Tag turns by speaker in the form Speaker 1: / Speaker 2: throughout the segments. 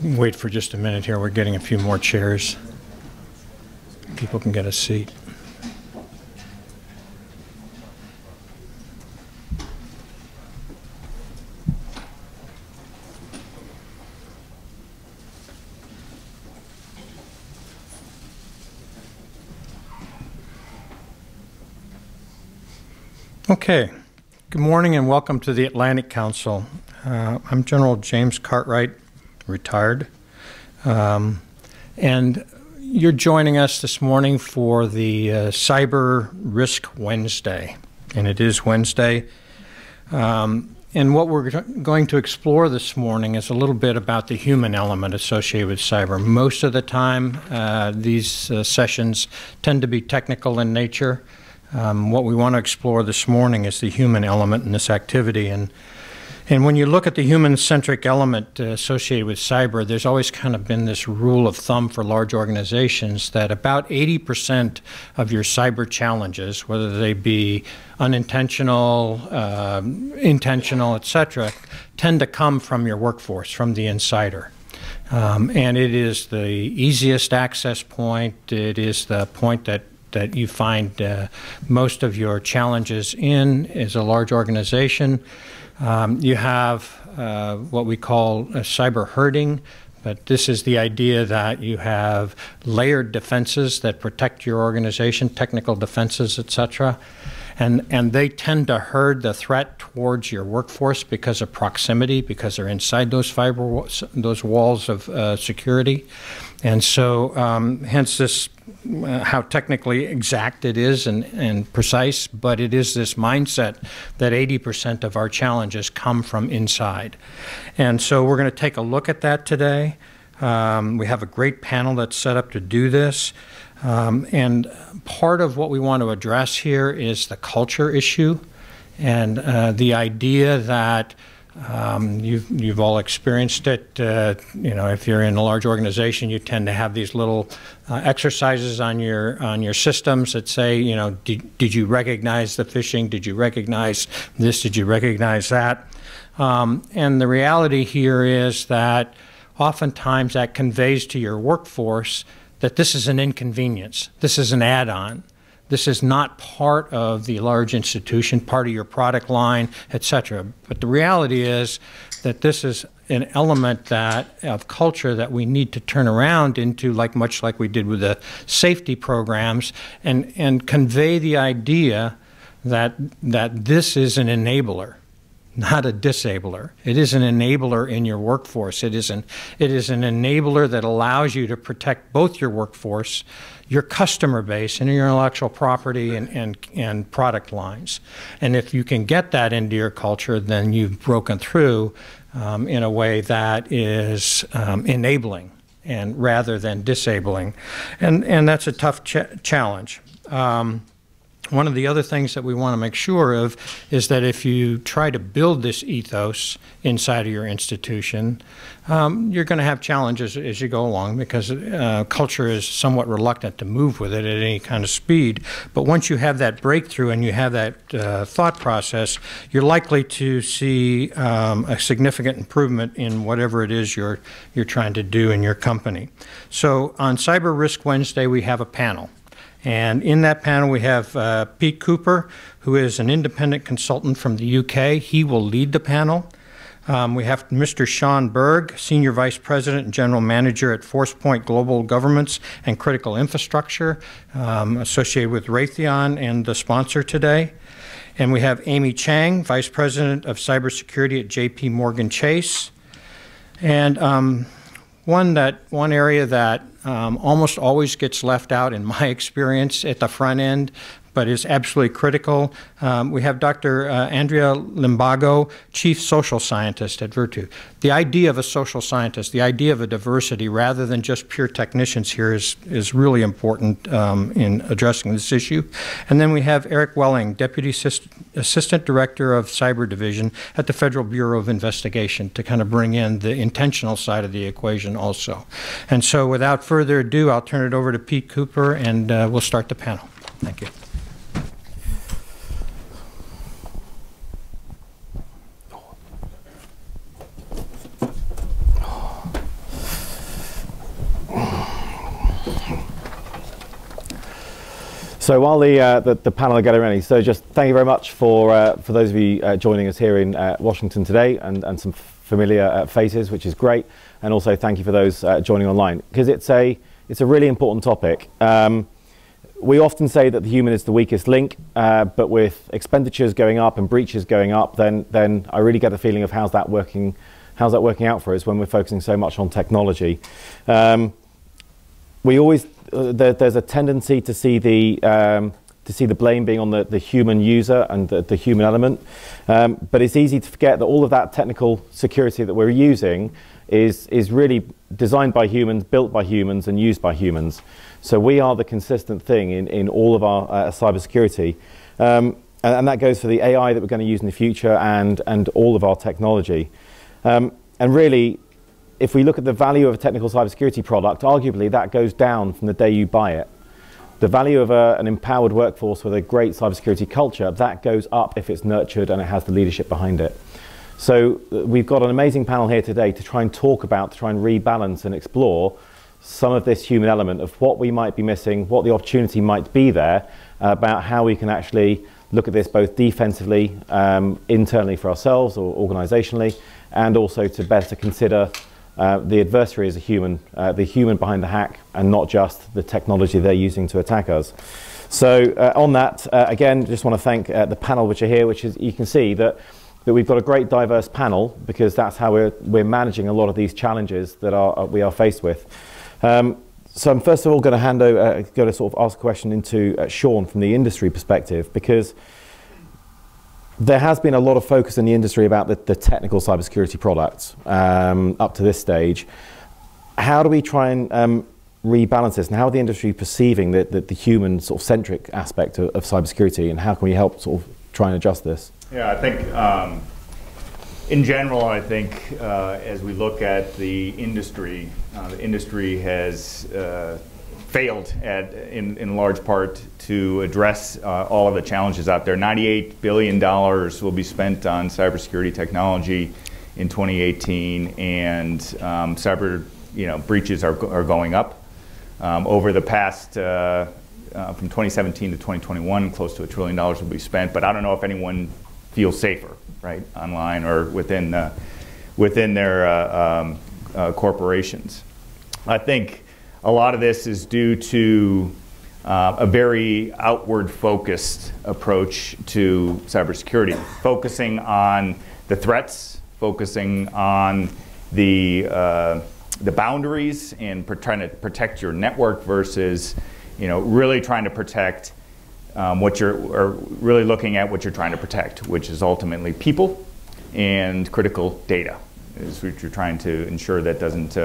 Speaker 1: Wait for just a minute here. We're getting a few more chairs. People can get a seat. Okay. Good morning and welcome to the Atlantic Council. I'm General James Cartwright, retired, and you're joining us this morning for the Cyber Risk Wednesday, and it is Wednesday. And what we're going to explore this morning is a little bit about the human element associated with cyber. Most of the time, these sessions tend to be technical in nature. What we want to explore this morning is the human element in this activity. And when you look at the human-centric element associated with cyber, there's always kind of been this rule of thumb for large organizations that about 80% of your cyber challenges, whether they be unintentional, intentional, et cetera, tend to come from your workforce, from the insider. And it is the easiest access point. It is the point that you find most of your challenges in as a large organization. You have what we call cyber herding, but this is the idea that you have layered defenses that protect your organization, technical defenses, et cetera. And they tend to herd the threat towards your workforce because of proximity, because they're inside those those walls of security. And so hence this, how technically exact it is and precise, but it is this mindset that 80% of our challenges come from inside. And so we're going to take a look at that today. We have a great panel that's set up to do this. And part of what we want to address here is the culture issue and the idea that you've all experienced it. You know, if you're in a large organization, you tend to have these little exercises on your systems that say, you know, did you recognize the phishing? Did you recognize this? Did you recognize that? And the reality here is that oftentimes that conveys to your workforce that this is an inconvenience. This is an add-on. This is not part of the large institution, part of your product line, et cetera. But the reality is that this is an element of culture that we need to turn around into, much like we did with the safety programs, and convey the idea that this is an enabler, not a disabler. It is an enabler in your workforce. It is an enabler that allows you to protect both your workforce, your customer base, and your intellectual property and product lines. And if you can get that into your culture, then you've broken through in a way that is enabling and rather than disabling. And that's a tough challenge. One of the other things that we want to make sure of is that if you try to build this ethos inside of your institution, you're going to have challenges as you go along because culture is somewhat reluctant to move with it at any kind of speed. But once you have that breakthrough and you have that thought process, you're likely to see a significant improvement in whatever it is you're trying to do in your company. So on Cyber Risk Wednesday, we have a panel. And in that panel, we have Pete Cooper, who is an independent consultant from the UK. He will lead the panel. We have Mr. Sean Berg, Senior Vice President and General Manager at ForcePoint Global Governments and Critical Infrastructure, associated with Raytheon and the sponsor today. And we have Amy Chang, Vice President of Cybersecurity at JP Morgan Chase. And one area that almost always gets left out in my experience at the front end, but is absolutely critical. We have Dr. Andrea Limbago, Chief Social Scientist at Virtu. The idea of a social scientist, the idea of a diversity rather than just pure technicians here is really important in addressing this issue. And then we have Eric Welling, Deputy Assistant Director of Cyber Division at the Federal Bureau of Investigation, to kind of bring in the intentional side of the equation also. And so without further ado, I'll turn it over to Pete Cooper and we'll start the panel. Thank you.
Speaker 2: So while the panel are getting ready, so just thank you very much for those of you joining us here in Washington today, and some familiar faces, which is great, and also thank you for those joining online, because it's a really important topic. We often say that the human is the weakest link, but with expenditures going up and breaches going up, then I really get the feeling of how's that working out for us when we're focusing so much on technology. We always there's a tendency to see the blame being on the human user and the human element, but it's easy to forget that all of that technical security that we're using is really designed by humans, built by humans, and used by humans. So we are the consistent thing in all of our cybersecurity, and that goes for the AI that we're going to use in the future, and all of our technology. And really, if we look at the value of a technical cybersecurity product, arguably that goes down from the day you buy it. The value of an empowered workforce with a great cybersecurity culture, that goes up if it's nurtured and it has the leadership behind it. So we've got an amazing panel here today to try and rebalance and explore some of this human element of what we might be missing, what the opportunity might be there, about how we can actually look at this both defensively, internally for ourselves or organizationally, and also to better consider the adversary as a human, the human behind the hack, and not just the technology they're using to attack us. So on that, again, just want to thank the panel which are here, which is, you can see that we've got a great diverse panel, because that's how we're managing a lot of these challenges that we are faced with. So I'm first of all going to sort of ask a question into Sean from the industry perspective, because there has been a lot of focus in the industry about the technical cybersecurity products up to this stage. How do we try and rebalance this, and how are the industry perceiving the human sort of centric aspect of cybersecurity, and how can we help sort of try and adjust this?
Speaker 3: Yeah, I think in general, I think as we look at the industry has failed in large part to address all of the challenges out there. $98 billion will be spent on cybersecurity technology in 2018, and cyber breaches are going up. Over the past, from 2017 to 2021, close to $1 trillion will be spent, but I don't know if anyone feels safer, right, online or within their corporations. I think a lot of this is due to a very outward-focused approach to cybersecurity, focusing on the threats, focusing on the boundaries, and trying to protect your network versus, really trying to protect really looking at what you're trying to protect, which is ultimately people and critical data, is what you're trying to ensure that doesn't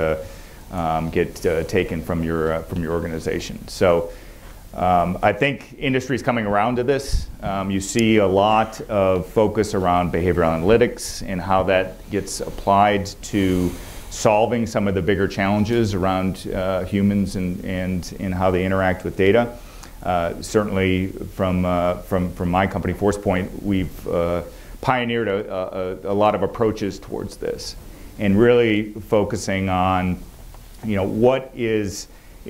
Speaker 3: get taken from your organization. So I think industry is coming around to this. You see a lot of focus around behavioral analytics and how that gets applied to solving some of the bigger challenges around humans and how they interact with data. Certainly from my company, ForcePoint, we've pioneered a lot of approaches towards this, and really focusing on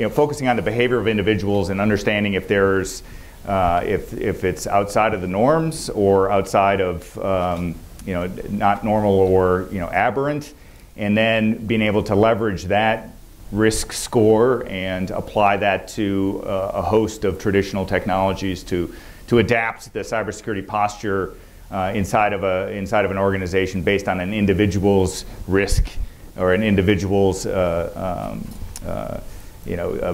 Speaker 3: focusing on the behavior of individuals and understanding if there's if it's outside of the norms or outside of not normal or aberrant, and then being able to leverage that risk score and apply that to a host of traditional technologies to adapt the cybersecurity posture inside of an organization based on an individual's risk or an individual's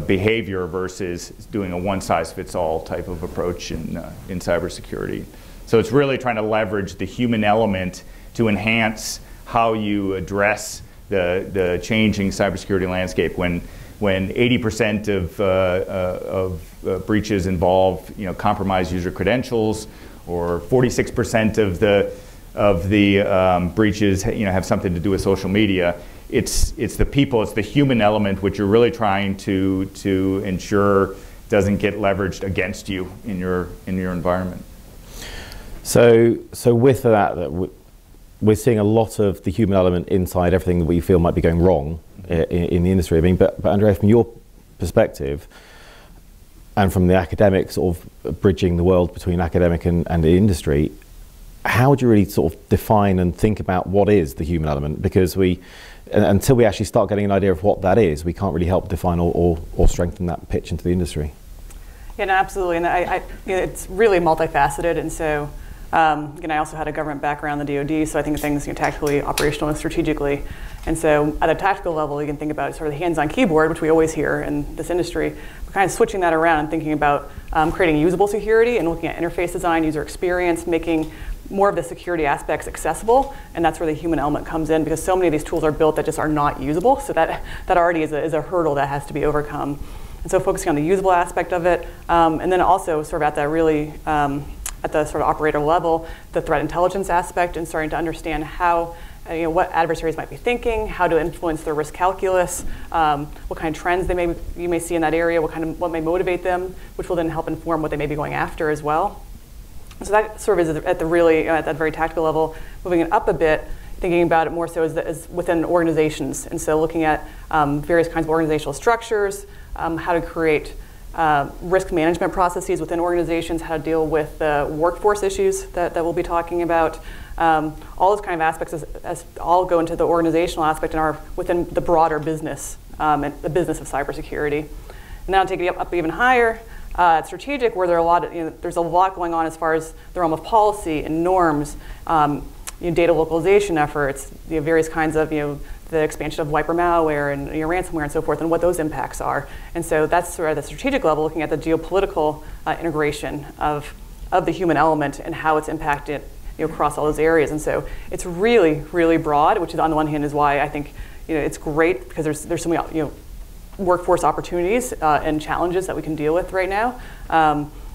Speaker 3: behavior versus doing a one-size-fits-all type of approach in cybersecurity. So it's really trying to leverage the human element to enhance how you address the changing cybersecurity landscape. When 80% of breaches involve compromised user credentials, or 46% of the breaches have something to do with social media. It's the people, it's the human element which you're really trying to ensure doesn't get leveraged against you in your environment.
Speaker 2: So with that, we're seeing a lot of the human element inside everything that we feel might be going wrong in the industry. I mean, but Andrea, from your perspective, and from the academic sort of bridging the world between academic and the industry, how would you really sort of define and think about what is the human element? Because until we actually start getting an idea of what that is, we can't really help define or strengthen that pitch into the industry.
Speaker 4: Yeah, no, absolutely, and it's really multifaceted, and so again, I also had a government background in the DoD, so I think of things tactically, operationally, and strategically. And so at a tactical level, you can think about sort of the hands-on keyboard, which we always hear in this industry, but kind of switching that around and thinking about creating usable security and looking at interface design, user experience, making more of the security aspects accessible, and that's where the human element comes in, because so many of these tools are built that just are not usable, so that already is a hurdle that has to be overcome. And so focusing on the usable aspect of it, and then also sort of at that really, at the sort of operator level, the threat intelligence aspect, and starting to understand how, what adversaries might be thinking, how to influence their risk calculus, what kind of trends you may see in that area, what may motivate them, which will then help inform what they may be going after as well. So that sort of is at the really, at that very tactical level. Moving it up a bit, thinking about it more so as within organizations. And so looking at various kinds of organizational structures, how to create risk management processes within organizations, how to deal with workforce issues that we'll be talking about. All those kind of aspects as all go into the organizational aspect and are within the broader business, and the business of cybersecurity. And now take it up even higher. Strategic, where there's a lot going on as far as the realm of policy and norms, data localization efforts, various kinds of the expansion of wiper malware and ransomware and so forth, and what those impacts are. And so that's sort of the strategic level, looking at the geopolitical integration of the human element and how it's impacted across all those areas. And so it's really, really broad, which is on the one hand is why I think it's great, because there's so many workforce opportunities and challenges that we can deal with right now.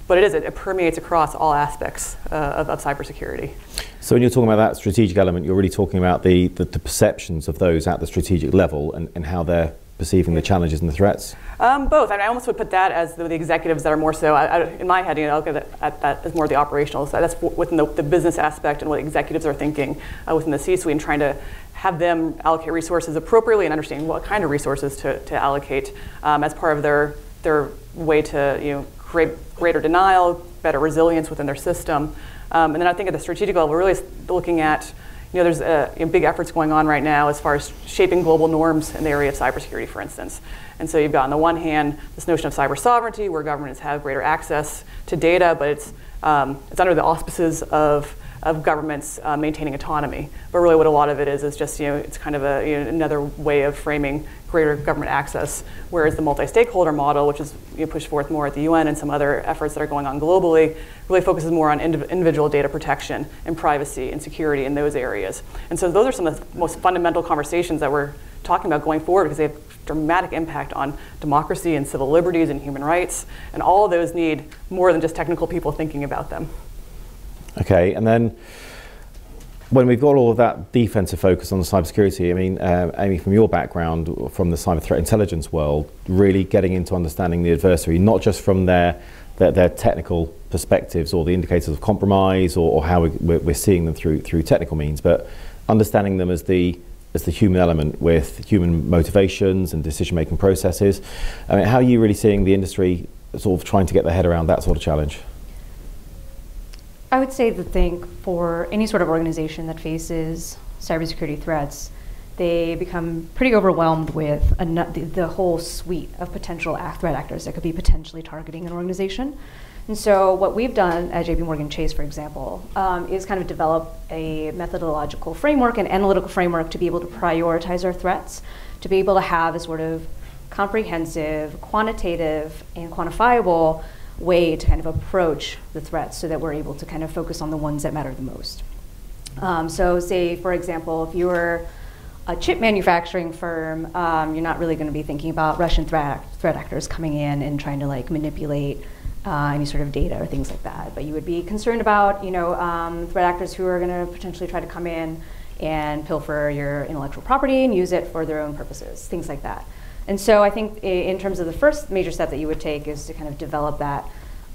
Speaker 4: But it permeates across all aspects of cybersecurity.
Speaker 2: So when you're talking about that strategic element, you're really talking about the perceptions of those at the strategic level and how they're perceiving the challenges and the threats?
Speaker 4: Both. I almost would put that as the executives that are more so, in my head, I look at that as more the operational side. That's within the business aspect and what executives are thinking within the C-suite, and trying to have them allocate resources appropriately and understanding what kind of resources to allocate as part of their way to create greater denial, better resilience within their system. And then I think at the strategic level, really looking at, there's big efforts going on right now as far as shaping global norms in the area of cybersecurity, for instance. And so you've got on the one hand this notion of cyber sovereignty, where governments have greater access to data, but it's under the auspices of governments maintaining autonomy. But really what a lot of it is just, it's kind of another way of framing greater government access, whereas the multi-stakeholder model, which is pushed forth more at the UN and some other efforts that are going on globally, really focuses more on individual data protection and privacy and security in those areas. And so those are some of the most fundamental conversations that we're talking about going forward, because they have dramatic impact on democracy and civil liberties and human rights, and all of those need more than just technical people thinking about them.
Speaker 2: Okay, and then when we've got all of that defensive focus on the cybersecurity, I mean, Amy, from your background, from the cyber threat intelligence world, really getting into understanding the adversary, not just from their technical perspectives or the indicators of compromise or how we're seeing them through technical means, but understanding them as the human element with human motivations and decision-making processes. I mean, how are you really seeing the industry sort of trying to get their head around that sort of challenge?
Speaker 5: I would say for any sort of organization that faces cybersecurity threats, they become pretty overwhelmed with the whole suite of potential threat actors that could be potentially targeting an organization. And so what we've done at JPMorgan Chase, for example, is kind of develop a methodological framework, an analytical framework, to be able to prioritize our threats, to be able to have a sort of comprehensive, quantitative, and quantifiable way to kind of approach the threats, so that we're able to kind of focus on the ones that matter the most. So say, for example, if you're a chip manufacturing firm, you're not really going to be thinking about Russian threat actors coming in and trying to manipulate any sort of data or things like that. But you would be concerned about threat actors who are going to potentially try to come in and pilfer your intellectual property and use it for their own purposes, things like that. And so I think in terms of the first major step that you would take is to kind of develop that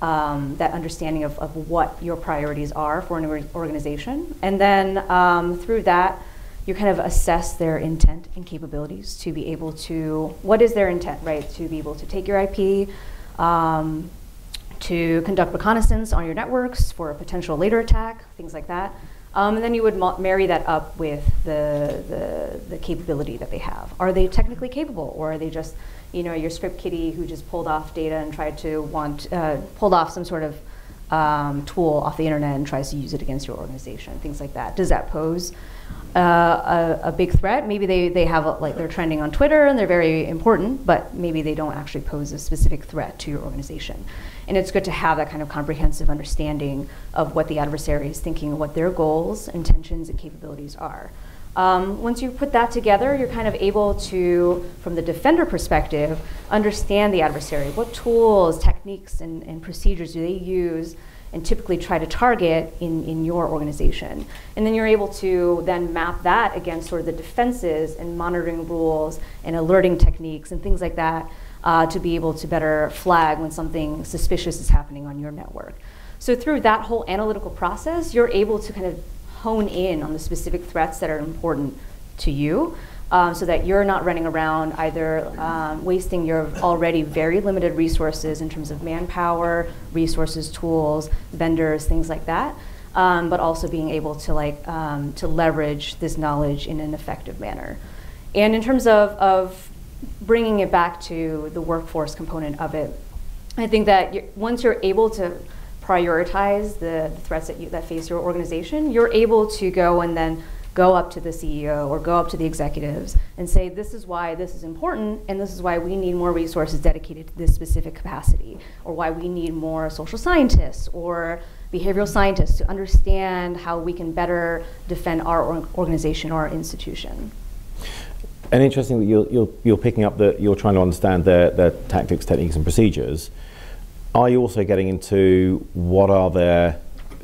Speaker 5: understanding of what your priorities are for an organization. And then through that, you kind of assess their intent and capabilities to be able to, what is their intent, right? To be able to take your IP, to conduct reconnaissance on your networks for a potential later attack, things like that. And then you would marry that up with the capability that they have. Are they technically capable, or are they just, you know, your script kiddie who just pulled off data and tried to pulled off some sort of tool off the internet and tries to use it against your organization, things like that. Does that pose a big threat? Maybe they have like they're trending on Twitter and they're very important, but maybe they don't actually pose a specific threat to your organization. And it's good to have that kind of comprehensive understanding of what the adversary is thinking, what their goals, intentions, and capabilities are. Once you put that together, you're kind of able to, from the defender perspective, understand the adversary. What tools, techniques, and procedures do they use and typically try to target in your organization? And then you're able to then map that against sort of the defenses and monitoring rules and alerting techniques and things like that to be able to better flag when something suspicious is happening on your network. So through that whole analytical process, you're able to kind of hone in on the specific threats that are important to you, so that you're not running around either wasting your already very limited resources in terms of manpower, resources, tools, vendors, things like that, but also being able to to leverage this knowledge in an effective manner. And in terms of bringing it back to the workforce component of it, I think that once you're able to prioritize the threats that face your organization, you're able to go and then go up to the CEO or go up to the executives and say, this is why this is important, and this is why we need more resources dedicated to this specific capacity, or why we need more social scientists or behavioral scientists to understand how we can better defend our organization or our institution.
Speaker 2: And interesting that you're picking up that you're trying to understand their tactics, techniques, and procedures. Are you also getting into what are their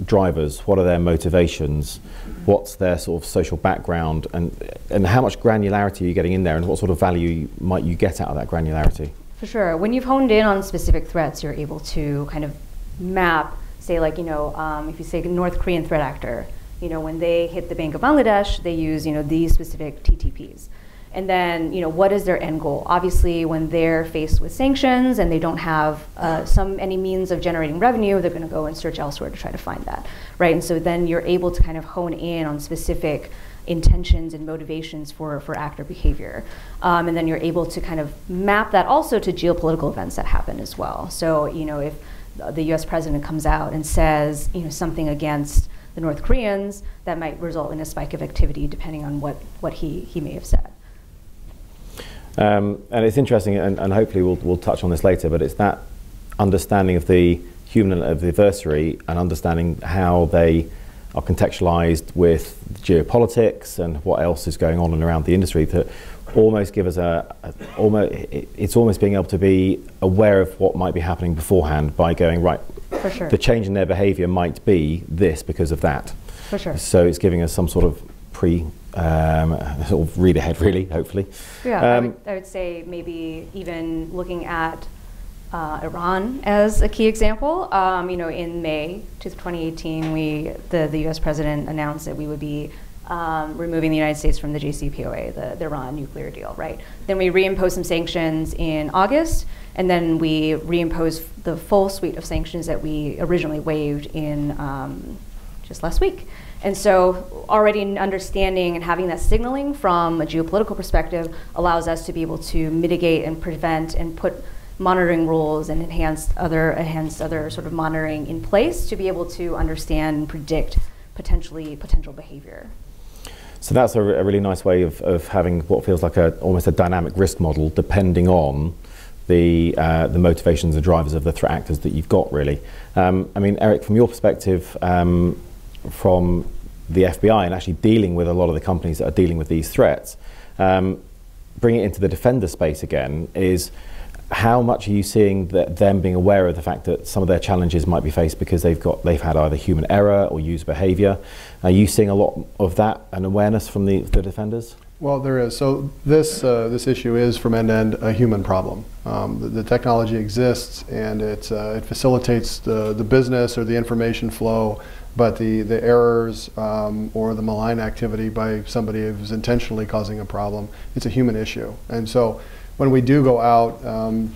Speaker 2: drivers, what are their motivations, what's their sort of social background, and how much granularity are you getting in there, and what sort of value might you get out of that granularity?
Speaker 5: For sure. When you've honed in on specific threats, you're able to kind of map, say like, if you say North Korean threat actor, when they hit the Bank of Bangladesh, they use, these specific TTPs. And then, what is their end goal? Obviously, when they're faced with sanctions and they don't have any means of generating revenue, they're going to go and search elsewhere to try to find that, right? And so then you're able to kind of hone in on specific intentions and motivations for actor behavior. And then you're able to kind of map that also to geopolitical events that happen as well. So, if the US president comes out and says, something against the North Koreans, that might result in a spike of activity depending on what he may have said.
Speaker 2: And it's interesting, and hopefully we'll touch on this later, but it's that understanding of the human of the adversary and understanding how they are contextualized with geopolitics and what else is going on and around the industry that almost give us it's almost being able to be aware of what might be happening beforehand by going, right,
Speaker 5: for sure, the
Speaker 2: change in their behavior might be this because of that.
Speaker 5: For sure. So
Speaker 2: it's giving us some sort of sort of read ahead, really, hopefully.
Speaker 5: Yeah, I would say maybe even looking at Iran as a key example. In May 2018, the U.S. president announced that we would be removing the United States from the JCPOA, the Iran nuclear deal, right? Then we reimposed some sanctions in August, and then we reimposed the full suite of sanctions that we originally waived in just last week. And so already understanding and having that signaling from a geopolitical perspective allows us to be able to mitigate and prevent and put monitoring rules and enhanced other sort of monitoring in place to be able to understand and predict potential behavior.
Speaker 2: So that's a really nice way of having what feels like almost a dynamic risk model depending on the motivations and drivers of the threat actors that you've got, really. Eric, from your perspective, from the FBI and actually dealing with a lot of the companies that are dealing with these threats, bringing it into the defender space again, is how much are you seeing them being aware of the fact that some of their challenges might be faced because they've had either human error or user behavior? Are you seeing a lot of that and awareness from the defenders?
Speaker 6: Well, there is. So this issue is from end to end a human problem. The technology exists and it facilitates the business or the information flow, but the errors or the malign activity by somebody who's intentionally causing a problem, it's a human issue. And so when we do go out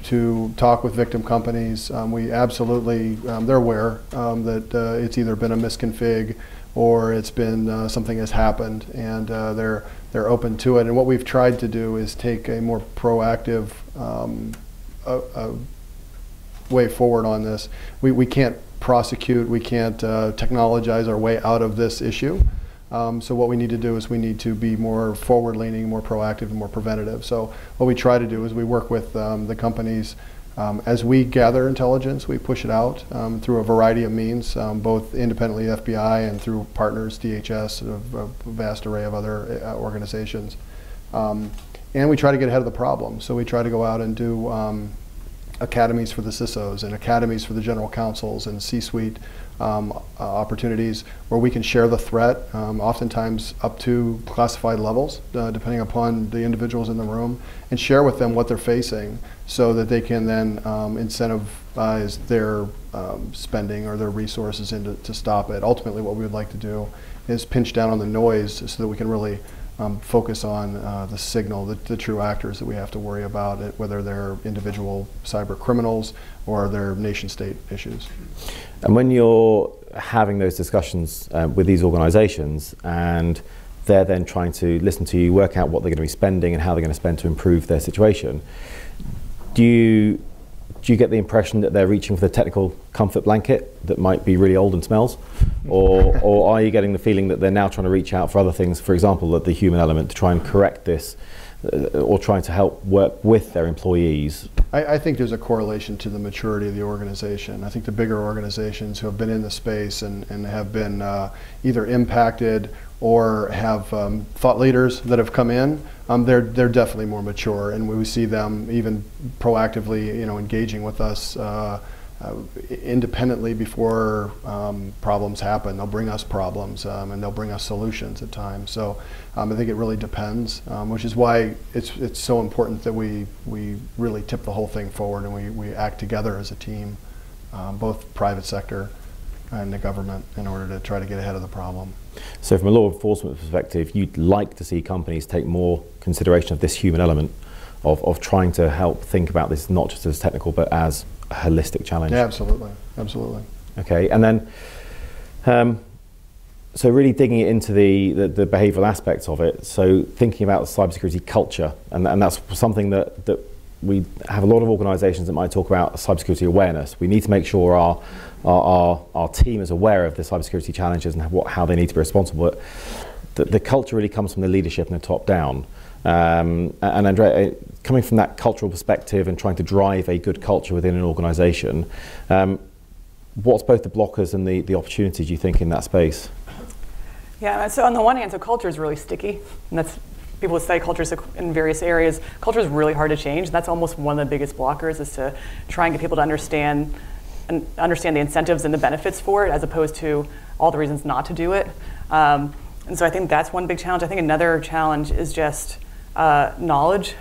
Speaker 6: to talk with victim companies, we absolutely, they're aware that it's either been a misconfig or it's been something has happened, and they're open to it. And what we've tried to do is take a more proactive way forward on this. We can't prosecute, we can't technologize our way out of this issue. So what we need to do is we need to be more forward-leaning, more proactive, and more preventative. So what we try to do is we work with the companies. As we gather intelligence, we push it out through a variety of means, both independently FBI and through partners, DHS, a vast array of other organizations. And we try to get ahead of the problem. So we try to go out and do academies for the CISOs and academies for the general counsels and C-suite opportunities where we can share the threat, oftentimes up to classified levels, depending upon the individuals in the room, and share with them what they're facing so that they can then incentivize their spending or their resources to stop it. Ultimately, what we would like to do is pinch down on the noise so that we can really focus on the signal, the true actors that we have to worry about, whether they're individual cyber criminals or they're nation-state issues.
Speaker 2: And when you're having those discussions with these organizations and they're then trying to listen to you, work out what they're going to be spending and how they're going to spend to improve their situation, do you get the impression that they're reaching for the technical comfort blanket that might be really old and smells? Or are you getting the feeling that they're now trying to reach out for other things, for example, the human element, to try and correct this, or trying to help work with their employees?
Speaker 6: I think there's a correlation to the maturity of the organization. I think the bigger organizations who have been in the space and have been either impacted or have thought leaders that have come in, they're definitely more mature, and we see them even proactively, engaging with us independently before problems happen. They'll bring us problems and they'll bring us solutions at times. So I think it really depends, which is why it's so important that we really tip the whole thing forward and we act together as a team, both private sector and the government, in order to try to get ahead of the problem.
Speaker 2: So from a law enforcement perspective, you'd like to see companies take more consideration of this human element of trying to help think about this not just as technical but as a holistic challenge.
Speaker 6: Yeah, absolutely, absolutely.
Speaker 2: Okay, and then so really digging into the behavioural aspects of it, so thinking about cybersecurity culture, and that's something that we have a lot of organisations that might talk about cybersecurity awareness. We need to make sure our team is aware of the cybersecurity challenges and how they need to be responsible. But the culture really comes from the leadership and the top down. And Andrea, coming from that cultural perspective and trying to drive a good culture within an organisation, what's both the blockers and the opportunities you think in that space?
Speaker 4: Yeah, so on the one hand, so culture is really sticky, and that's, people would study cultures in various areas. Culture is really hard to change, and that's almost one of the biggest blockers, is to try and get people to understand the incentives and the benefits for it, as opposed to all the reasons not to do it. And so I think that's one big challenge. I think another challenge is just knowledge.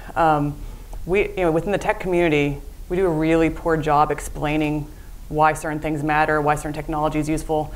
Speaker 4: Within the tech community, we do a really poor job explaining why certain things matter, why certain technology is useful,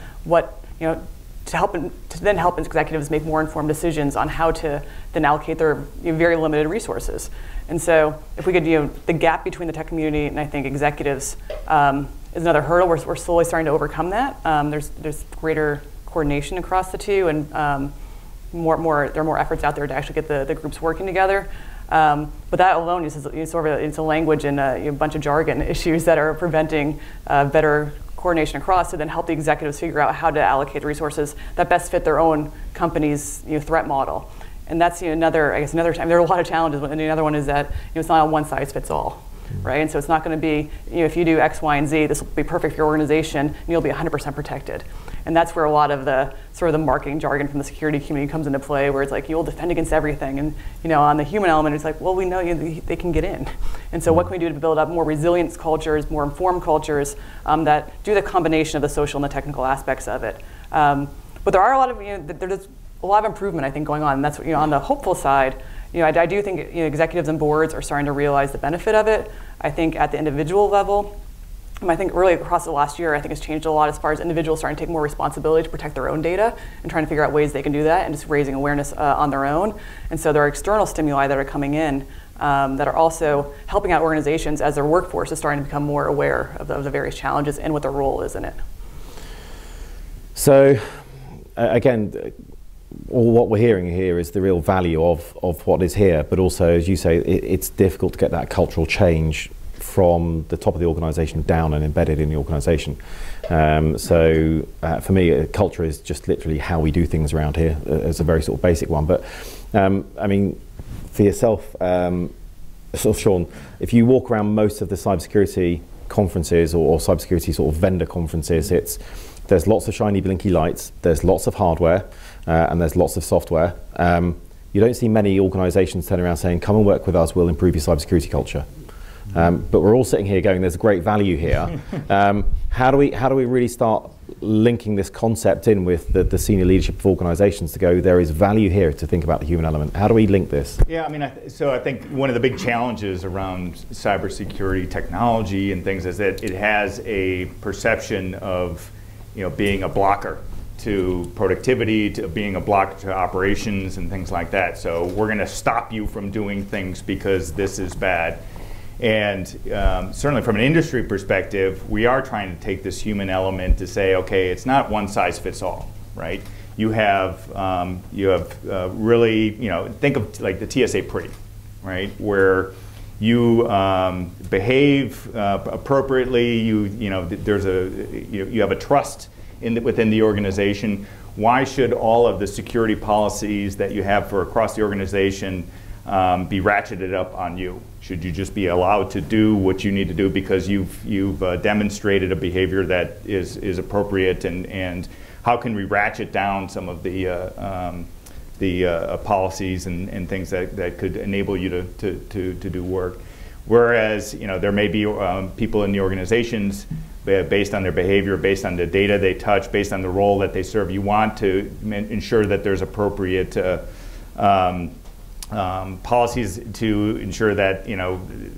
Speaker 4: to then help executives make more informed decisions on how to then allocate their very limited resources. And so if we could, the gap between the tech community and I think executives is another hurdle. We're slowly starting to overcome that. There's greater coordination across the two, and there are more efforts out there to actually get the groups working together. But that alone is it's a language and a bunch of jargon issues that are preventing better coordination across to then help the executives figure out how to allocate the resources that best fit their own company's threat model. And that's another time. There are a lot of challenges, and another one is that it's not a one size fits all, right? And so it's not going to be if you do X, Y, and Z, this will be perfect for your organization, and you'll be 100% protected. And that's where a lot of the the marketing jargon from the security community comes into play, where it's like you'll defend against everything, and on the human element, it's like, well, we know they can get in, and so what can we do to build up more resilient cultures, more informed cultures that do the combination of the social and the technical aspects of it. But there are a lot of there's a lot of improvement, I think, going on. And that's, on the hopeful side, I do think, executives and boards are starting to realize the benefit of it. I think at the individual level, I think really across the last year, I think it's changed a lot as far as individuals starting to take more responsibility to protect their own data and trying to figure out ways they can do that and just raising awareness on their own. And so there are external stimuli that are coming in that are also helping out organizations as their workforce is starting to become more aware of the various challenges and what their role is in it.
Speaker 2: So again, all what we're hearing here is the real value of what is here, but also, as you say, it's difficult to get that cultural change from the top of the organisation down and embedded in the organisation. So for me, culture is just literally how we do things around here. It's a very sort of basic one. But I mean, for yourself, sort of Sean, if you walk around most of the cybersecurity conferences or cybersecurity sort of vendor conferences, there's lots of shiny blinky lights, there's lots of hardware, and there's lots of software. You don't see many organisations turn around saying, come and work with us, we'll improve your cybersecurity culture. But we're all sitting here going, there's great value here. How do we really start linking this concept in with the senior leadership of organizations to go, there is value here to think about the human element? How do we link this?
Speaker 3: Yeah, I mean, so I think one of the big challenges around cybersecurity technology and things is that it has a perception of, being a blocker to productivity, to being a blocker to operations and things like that. So we're going to stop you from doing things because this is bad. And certainly from an industry perspective, we are trying to take this human element to say, okay, it's not one size fits all, right? You have really, think of like the TSA PREA, right? Where you behave appropriately, you have a trust within the organization. Why should all of the security policies that you have for across the organization be ratcheted up on you? Should you just be allowed to do what you need to do because you've demonstrated a behavior that is appropriate, and how can we ratchet down some of the policies and things that could enable you to do work? Whereas there may be people in the organizations, based on their behavior, based on the data they touch, based on the role that they serve, you want to ensure that there's appropriate policies to ensure that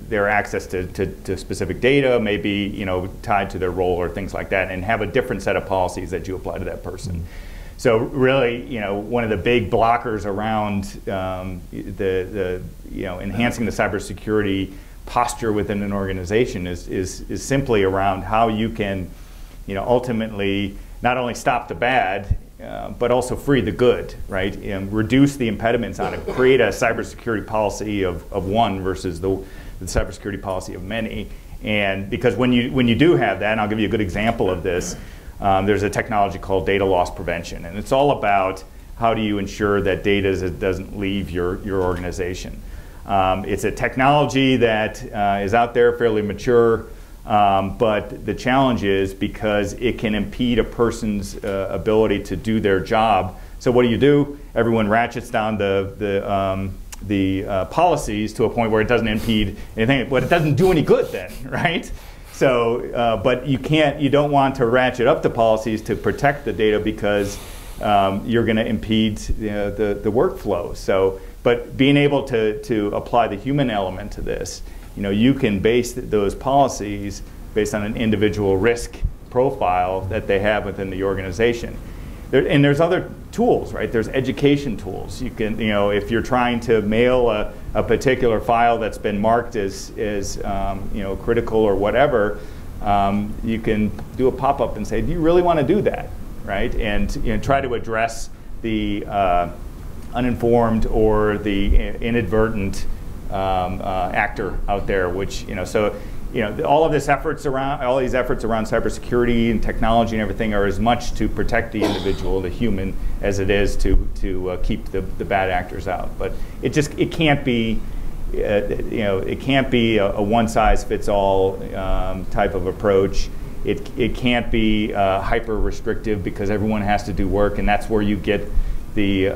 Speaker 3: their access to specific data may be tied to their role or things like that, and have a different set of policies that you apply to that person. So really, one of the big blockers around enhancing the cybersecurity posture within an organization is simply around how you can ultimately not only stop the bad, but also free the good, right? And reduce the impediments on it. Create a cybersecurity policy of one versus the cybersecurity policy of many. And because when you do have that, and I'll give you a good example of this, there's a technology called data loss prevention, and it's all about how do you ensure that data doesn't leave your organization. It's a technology that is out there, fairly mature. But the challenge is because it can impede a person's ability to do their job. So what do? Everyone ratchets down the policies to a point where it doesn't impede anything, but it doesn't do any good then, right? So, but you don't want to ratchet up the policies to protect the data because you're going to impede the workflow. So, but being able to apply the human element to this, you can base those policies based on an individual risk profile that they have within the organization. And there's other tools, right? There's education tools. You can, if you're trying to mail a particular file that's been marked as critical or whatever, you can do a pop-up and say, do you really want to do that, right? And try to address the uninformed or the inadvertent actor out there, which all these efforts around cybersecurity and technology and everything are as much to protect the individual, the human, as it is to keep the bad actors out. But it can't be a one size fits all type of approach. It can't be hyper restrictive because everyone has to do work, and that's where you get the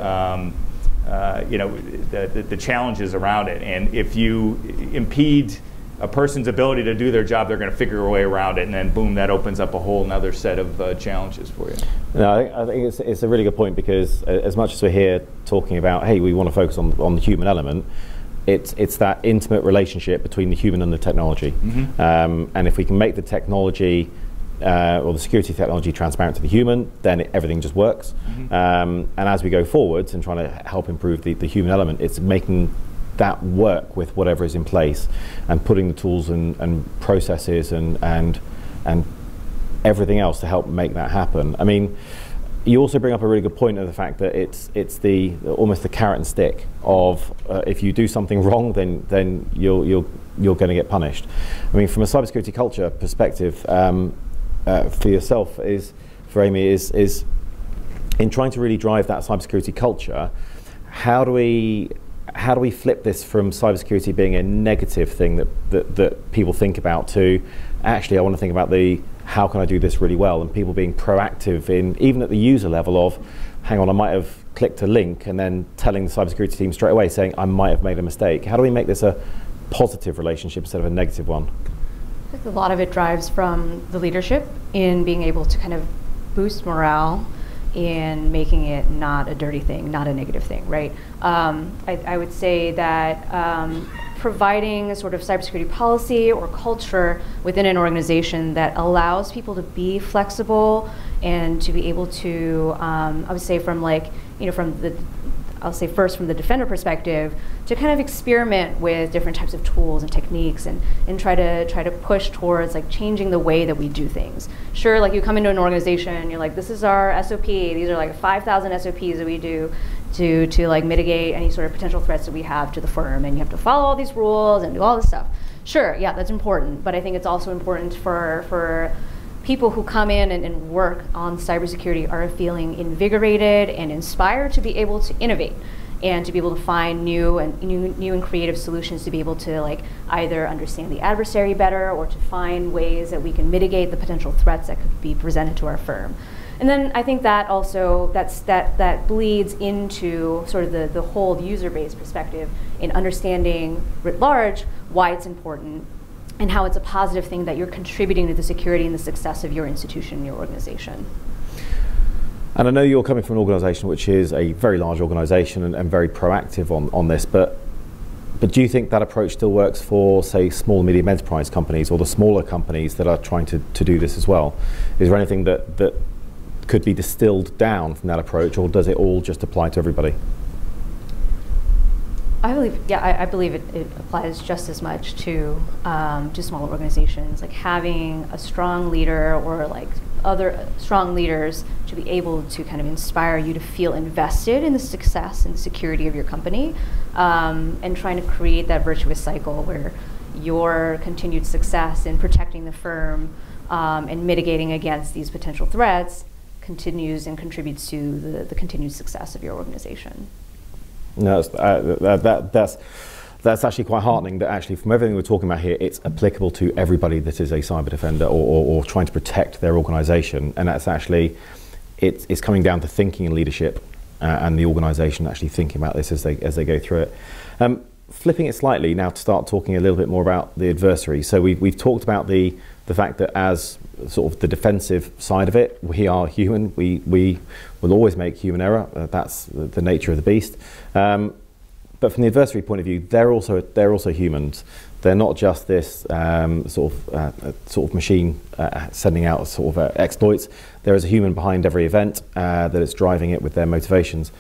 Speaker 3: challenges around it. And if you impede a person's ability to do their job, they're going to figure a way around it, and then boom, that opens up a whole another set of challenges for you.
Speaker 2: No, I think it's a really good point, because as much as we're here talking about, hey, we want to focus on the human element, it's that intimate relationship between the human and the technology. And if we can make the technology or the security technology transparent to the human, then everything just works. And as we go forwards and trying to help improve the human element, it's making that work with whatever is in place, and putting the tools and processes and everything else to help make that happen. I mean, you also bring up a really good point of the fact that it's the almost the carrot and stick of if you do something wrong, then you're going to get punished. I mean, from a cybersecurity culture perspective, for yourself, for Amy, is in trying to really drive that cybersecurity culture. How do we flip this from cybersecurity being a negative thing that people think about to actually, I want to think about how can I do this really well, and people being proactive in, even at the user level of, hang on, I might have clicked a link, and then telling the cybersecurity team straight away saying I might have made a mistake. How do we make this a positive relationship instead of a negative one?
Speaker 5: I think a lot of it drives from the leadership in being able to kind of boost morale in making it not a dirty thing, not a negative thing, right? I would say that providing a sort of cybersecurity policy or culture within an organization that allows people to be flexible and to be able to, I would say I'll say first from the defender perspective, to kind of experiment with different types of tools and techniques and try to push towards like changing the way that we do things. Sure, like you come into an organization, you're like, this is our SOP, these are like 5,000 SOPs that we do to like mitigate any sort of potential threats that we have to the firm, and you have to follow all these rules and do all this stuff. Sure, yeah, that's important, but I think it's also important for people who come in and work on cybersecurity are feeling invigorated and inspired to be able to innovate and to be able to find new and creative solutions, to be able to like either understand the adversary better or to find ways that we can mitigate the potential threats that could be presented to our firm. And then I think that also that bleeds into sort of the whole user-based perspective in understanding writ large why it's important and how it's a positive thing that you're contributing to the security and the success of your institution and your organization.
Speaker 2: And I know you're coming from an organization which is a very large organization and very proactive on this, but do you think that approach still works for, say, small and medium enterprise companies or the smaller companies that are trying to do this as well? Is there anything that could be distilled down from that approach, or does it all just apply to everybody?
Speaker 5: I believe it applies just as much to smaller organizations, like having a strong leader or like other strong leaders to be able to kind of inspire you to feel invested in the success and the security of your company, and trying to create that virtuous cycle where your continued success in protecting the firm and mitigating against these potential threats continues and contributes to the continued success of your organization.
Speaker 2: No, that's actually quite heartening that actually from everything we're talking about here, it's applicable to everybody that is a cyber defender or trying to protect their organization. And that's actually, it's coming down to thinking and leadership and the organization actually thinking about this as they go through it. Flipping it slightly now to start talking a little bit more about the adversary. So we've talked about the fact that as sort of the defensive side of it, we are human. We will always make human error. That's the nature of the beast. But from the adversary point of view, they're also humans. They're not just this sort of machine sending out sort of exploits. There is a human behind every event that is driving it with their motivations.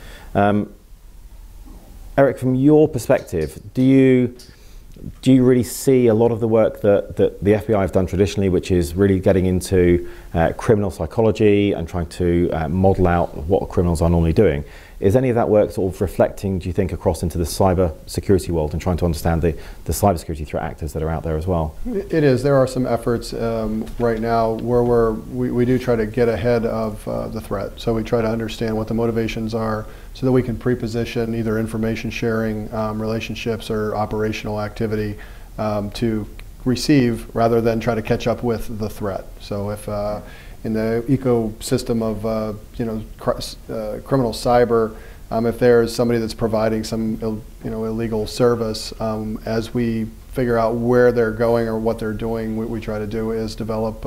Speaker 2: Eric, from your perspective, do you really see a lot of the work that the FBI have done traditionally, which is really getting into criminal psychology and trying to model out what criminals are normally doing? Is any of that work sort of reflecting, do you think, across into the cyber security world and trying to understand the cybersecurity threat actors that are out there as well?
Speaker 6: It is. There are some efforts right now where we do try to get ahead of the threat. So we try to understand what the motivations are so that we can pre-position either information sharing relationships or operational activity to receive rather than try to catch up with the threat. So if in the ecosystem of criminal cyber, if there's somebody that's providing some illegal service, as we figure out where they're going or what they're doing, what we try to do is develop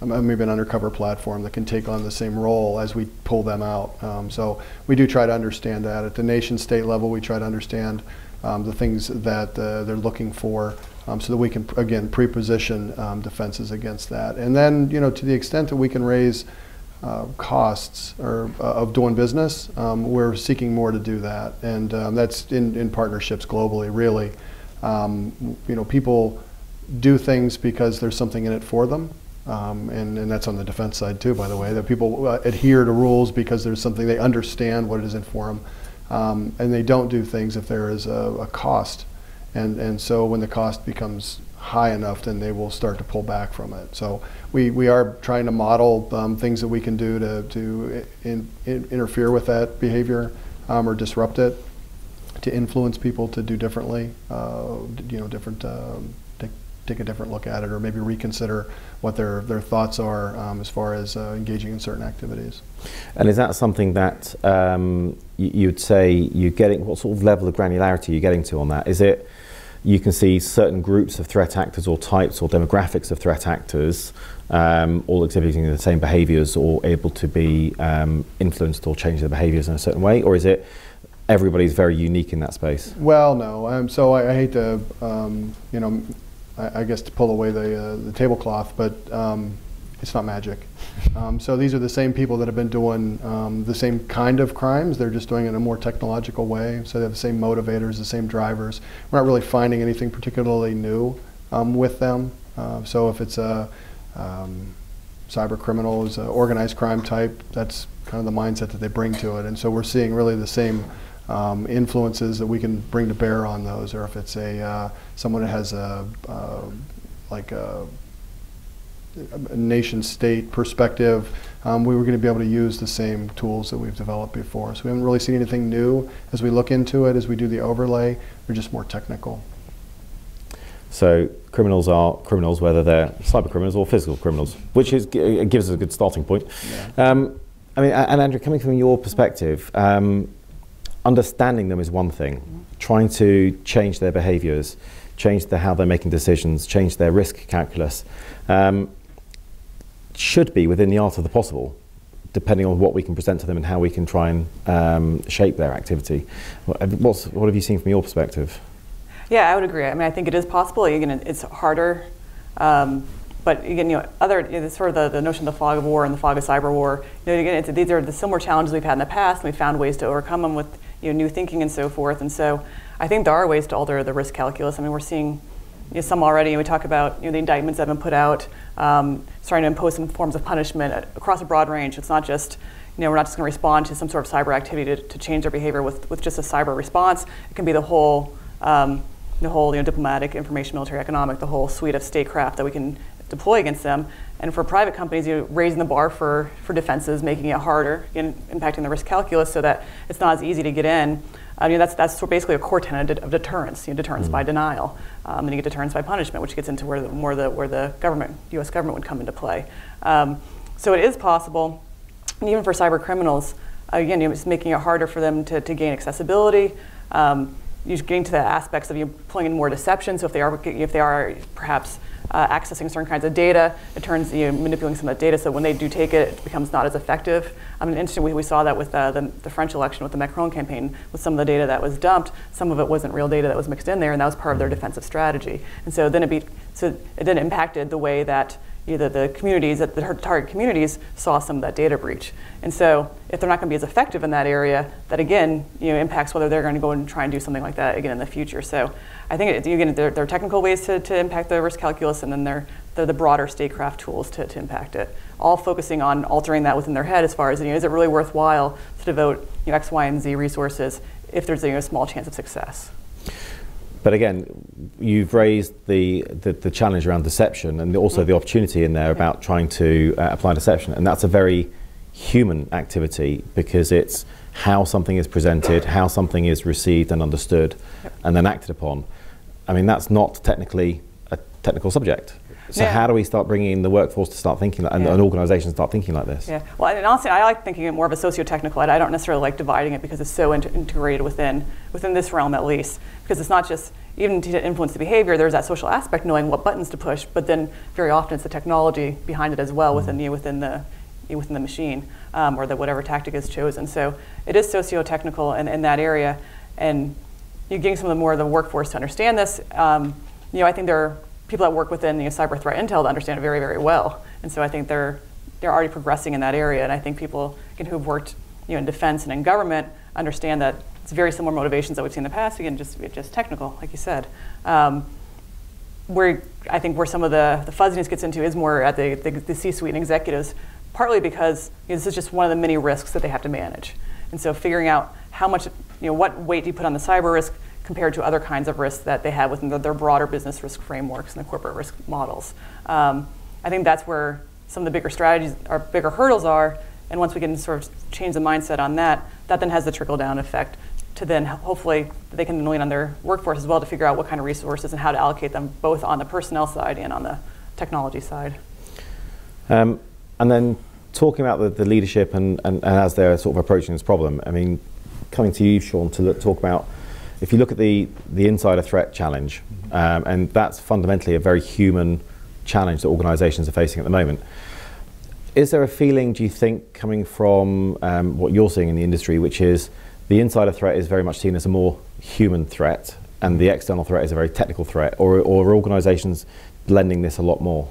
Speaker 6: maybe an undercover platform that can take on the same role as we pull them out. So we do try to understand that. At the nation state level, we try to understand the things that they're looking for, so that we can, again, pre-position defenses against that. And then, to the extent that we can raise costs of doing business, we're seeking more to do that. And that's in partnerships globally, really. People do things because there's something in it for them. And that's on the defense side too, by the way, that people adhere to rules because there's something, they understand what it is in for them. And they don't do things if there is a cost. And so when the cost becomes high enough, then they will start to pull back from it. So we are trying to model things that we can do to interfere with that behavior or disrupt it, to influence people to do differently, take a different look at it, or maybe reconsider what their thoughts are as far as engaging in certain activities.
Speaker 2: And is that something that you'd say you're getting, what sort of level of granularity are you getting to on that? Is it you can see certain groups of threat actors or types or demographics of threat actors all exhibiting the same behaviors or able to be influenced or change their behaviors in a certain way? Or is it everybody's very unique in that space?
Speaker 6: Well, no. So I hate to, I guess to pull away the tablecloth, but it's not magic. So these are the same people that have been doing the same kind of crimes. They're just doing it in a more technological way. So they have the same motivators, the same drivers. We're not really finding anything particularly new with them. So if it's a cyber criminal, is an organized crime type, that's kind of the mindset that they bring to it. And so we're seeing really the same influences that we can bring to bear on those, or if it's someone that has a nation state perspective, we were going to be able to use the same tools that we've developed before. So we haven't really seen anything new as we look into it, as we do the overlay. They're just more technical.
Speaker 2: So criminals are criminals, whether they're cyber criminals or physical criminals, which it gives us a good starting point. Yeah. And Andrew, coming from your perspective, understanding them is one thing. Trying to change their behaviors, change how they're making decisions, change their risk calculus, should be within the art of the possible, depending on what we can present to them and how we can try and shape their activity. What have you seen from your perspective?
Speaker 4: Yeah, I would agree. I mean, I think it is possible. Again, it's harder. But again, sort of the notion of the fog of war and the fog of cyber war. Again, these are the similar challenges we've had in the past, and we've found ways to overcome them with new thinking and so forth. And so, I think there are ways to alter the risk calculus. I mean, we're seeing some already. And we talk about the indictments that have been put out, starting to impose some forms of punishment across a broad range. It's not just we're not just going to respond to some sort of cyber activity to change their behavior with just a cyber response. It can be the whole diplomatic, information, military, economic, the whole suite of statecraft that we can deploy against them. And for private companies, raising the bar for defenses, making it harder, impacting the risk calculus so that it's not as easy to get in. That's basically a core tenet of deterrence. Deterrence by denial, and you get deterrence by punishment, which gets into where the government, U.S. government, would come into play. So it is possible, and even for cyber criminals, again, it's making it harder for them to gain accessibility. You're getting to the aspects of pulling in more deception. So if they are perhaps accessing certain kinds of data, it turns manipulating some of that data. So when they do take it, it becomes not as effective. Interesting, we saw that with the French election with the Macron campaign, with some of the data that was dumped. Some of it wasn't real data that was mixed in there, and that was part of their defensive strategy. And so then it then impacted the way that the communities, the target communities, saw some of that data breach. And so if they're not going to be as effective in that area, that again impacts whether they're going to go and try and do something like that again in the future. So I think there are technical ways to impact the risk calculus, and then they're the broader statecraft tools to impact it. All focusing on altering that within their head as far as is it really worthwhile to devote X, Y, and Z resources if there's a small chance of success.
Speaker 2: But again, you've raised the challenge around deception and also the opportunity in there about trying to apply deception. And that's a very human activity because it's how something is presented, how something is received and understood and then acted upon. I mean, that's not technically a technical subject. So how do we start bringing the workforce to start thinking, and organizations start thinking like this? Yeah,
Speaker 4: well, and honestly, I like thinking it more of a sociotechnical. I don't necessarily like dividing it because it's so integrated within this realm at least. Because it's not just, even to influence the behavior, there's that social aspect, knowing what buttons to push, but then very often it's the technology behind it as well within the machine, or whatever tactic is chosen. So it is socio-technical in that area, and you're getting some of the workforce to understand this. I think there are people that work within cyber threat intel that understand it very, very well, and so I think they're already progressing in that area. And I think people who've worked in defense and in government understand that it's very similar motivations that we've seen in the past. Again, just technical, like you said. Where I think where some of the fuzziness gets into is more at the C-suite and executives, partly because this is just one of the many risks that they have to manage. And so figuring out how much, what weight do you put on the cyber risk compared to other kinds of risks that they have within their broader business risk frameworks and the corporate risk models. I think that's where some of the bigger strategies or bigger hurdles are. And once we can sort of change the mindset on that, that then has the trickle-down effect to then hopefully they can lean on their workforce as well to figure out what kind of resources and how to allocate them both on the personnel side and on the technology side.
Speaker 2: And then talking about the leadership and as they're sort of approaching this problem, I mean, coming to you, Sean, to talk about, if you look at the insider threat challenge, and that's fundamentally a very human challenge that organizations are facing at the moment. Is there a feeling, do you think, coming from what you're seeing in the industry, which is the insider threat is very much seen as a more human threat and the external threat is a very technical threat, or are organizations blending this a lot more?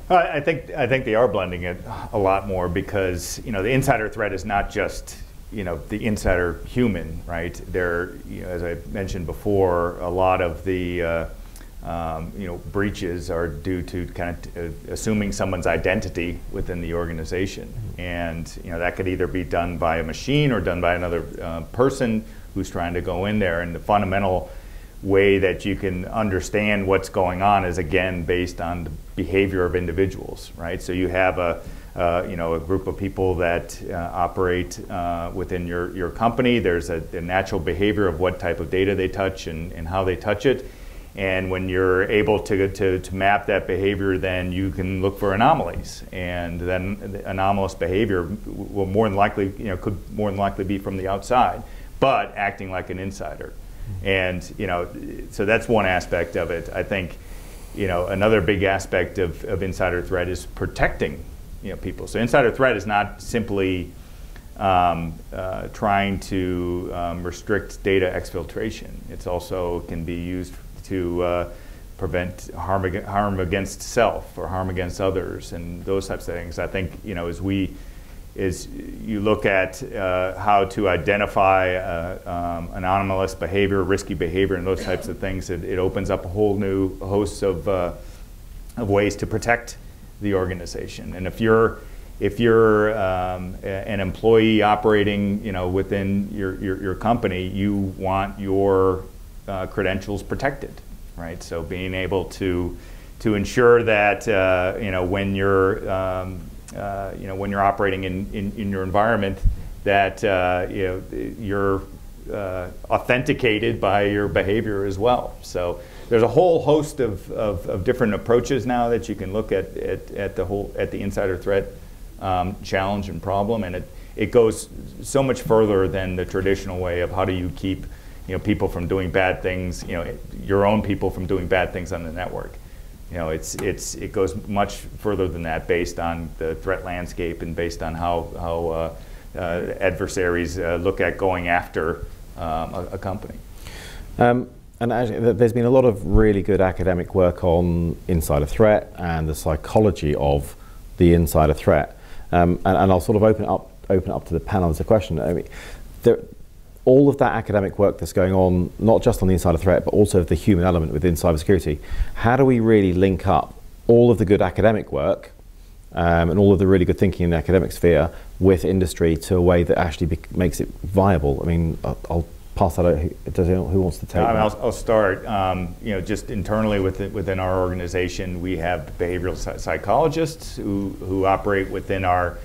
Speaker 3: I think they are blending it a lot more because the insider threat is not just the insider human, right? There, as I mentioned before, a lot of the breaches are due to kind of assuming someone's identity within the organization, and that could either be done by a machine or done by another person who's trying to go in there. And the fundamental way that you can understand what's going on is again based on the behavior of individuals, right? So you have a group of people that operate within your company. There's a natural behavior of what type of data they touch and how they touch it. And when you're able to map that behavior, then you can look for anomalies. And then the anomalous behavior will more than likely, could more than likely be from the outside, but acting like an insider. And so that's one aspect of it. I think another big aspect of insider threat is protecting people. So insider threat is not simply trying to restrict data exfiltration. It's also can be used to prevent harm against self or harm against others and those types of things. I think as you look at how to identify anomalous behavior, risky behavior, and those types of things, it opens up a whole new host of ways to protect the organization. And if you're an employee operating within your company, you want your credentials protected, right? So being able to ensure that when you're operating in your environment, that you're authenticated by your behavior as well. So there's a whole host of different approaches now that you can look at the insider threat challenge and problem, and it goes so much further than the traditional way of how do you keep people from doing bad things, your own people from doing bad things on the network. It goes much further than that based on the threat landscape and based on how adversaries look at going after a company. And
Speaker 2: actually, there's been a lot of really good academic work on insider threat and the psychology of the insider threat. And I'll sort of open it up to the panel as a question. I mean, all of that academic work that's going on, not just on the insider threat, but also the human element within cybersecurity, how do we really link up all of the good academic work and all of the really good thinking in the academic sphere with industry to a way that actually makes it viable? I mean, I'll pass that out. Who wants to take that?
Speaker 3: I'll start. Just internally within our organization, we have behavioral psychologists who operate within our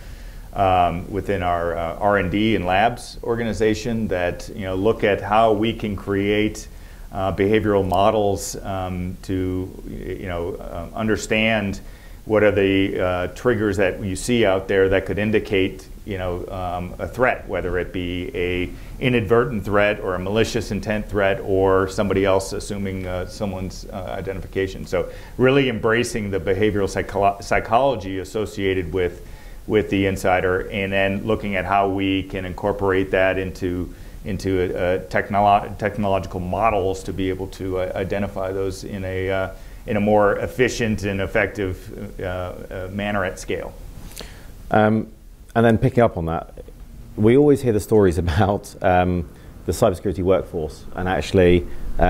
Speaker 3: R&D and labs organization that look at how we can create behavioral models to understand what are the triggers that you see out there that could indicate, a threat, whether it be a inadvertent threat or a malicious intent threat or somebody else assuming someone's identification. So really embracing the behavioral psychology associated with the insider, and then looking at how we can incorporate that into technological models to be able to identify those in a more efficient and effective manner at scale.
Speaker 2: And then picking up on that, we always hear the stories about the cybersecurity workforce, and actually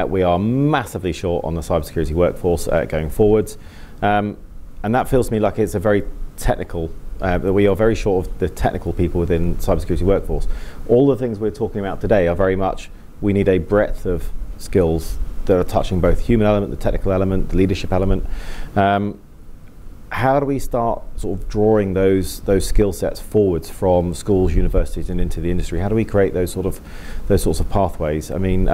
Speaker 2: we are massively short on the cybersecurity workforce going forwards. And that feels to me like it's a very technical, that we are very short of the technical people within cybersecurity workforce. All the things we're talking about today are very much, we need a breadth of skills that are touching both human element, the technical element, the leadership element. How do we start sort of drawing those skill sets forwards from schools, universities, and into the industry? How do we create those sorts of pathways? I mean,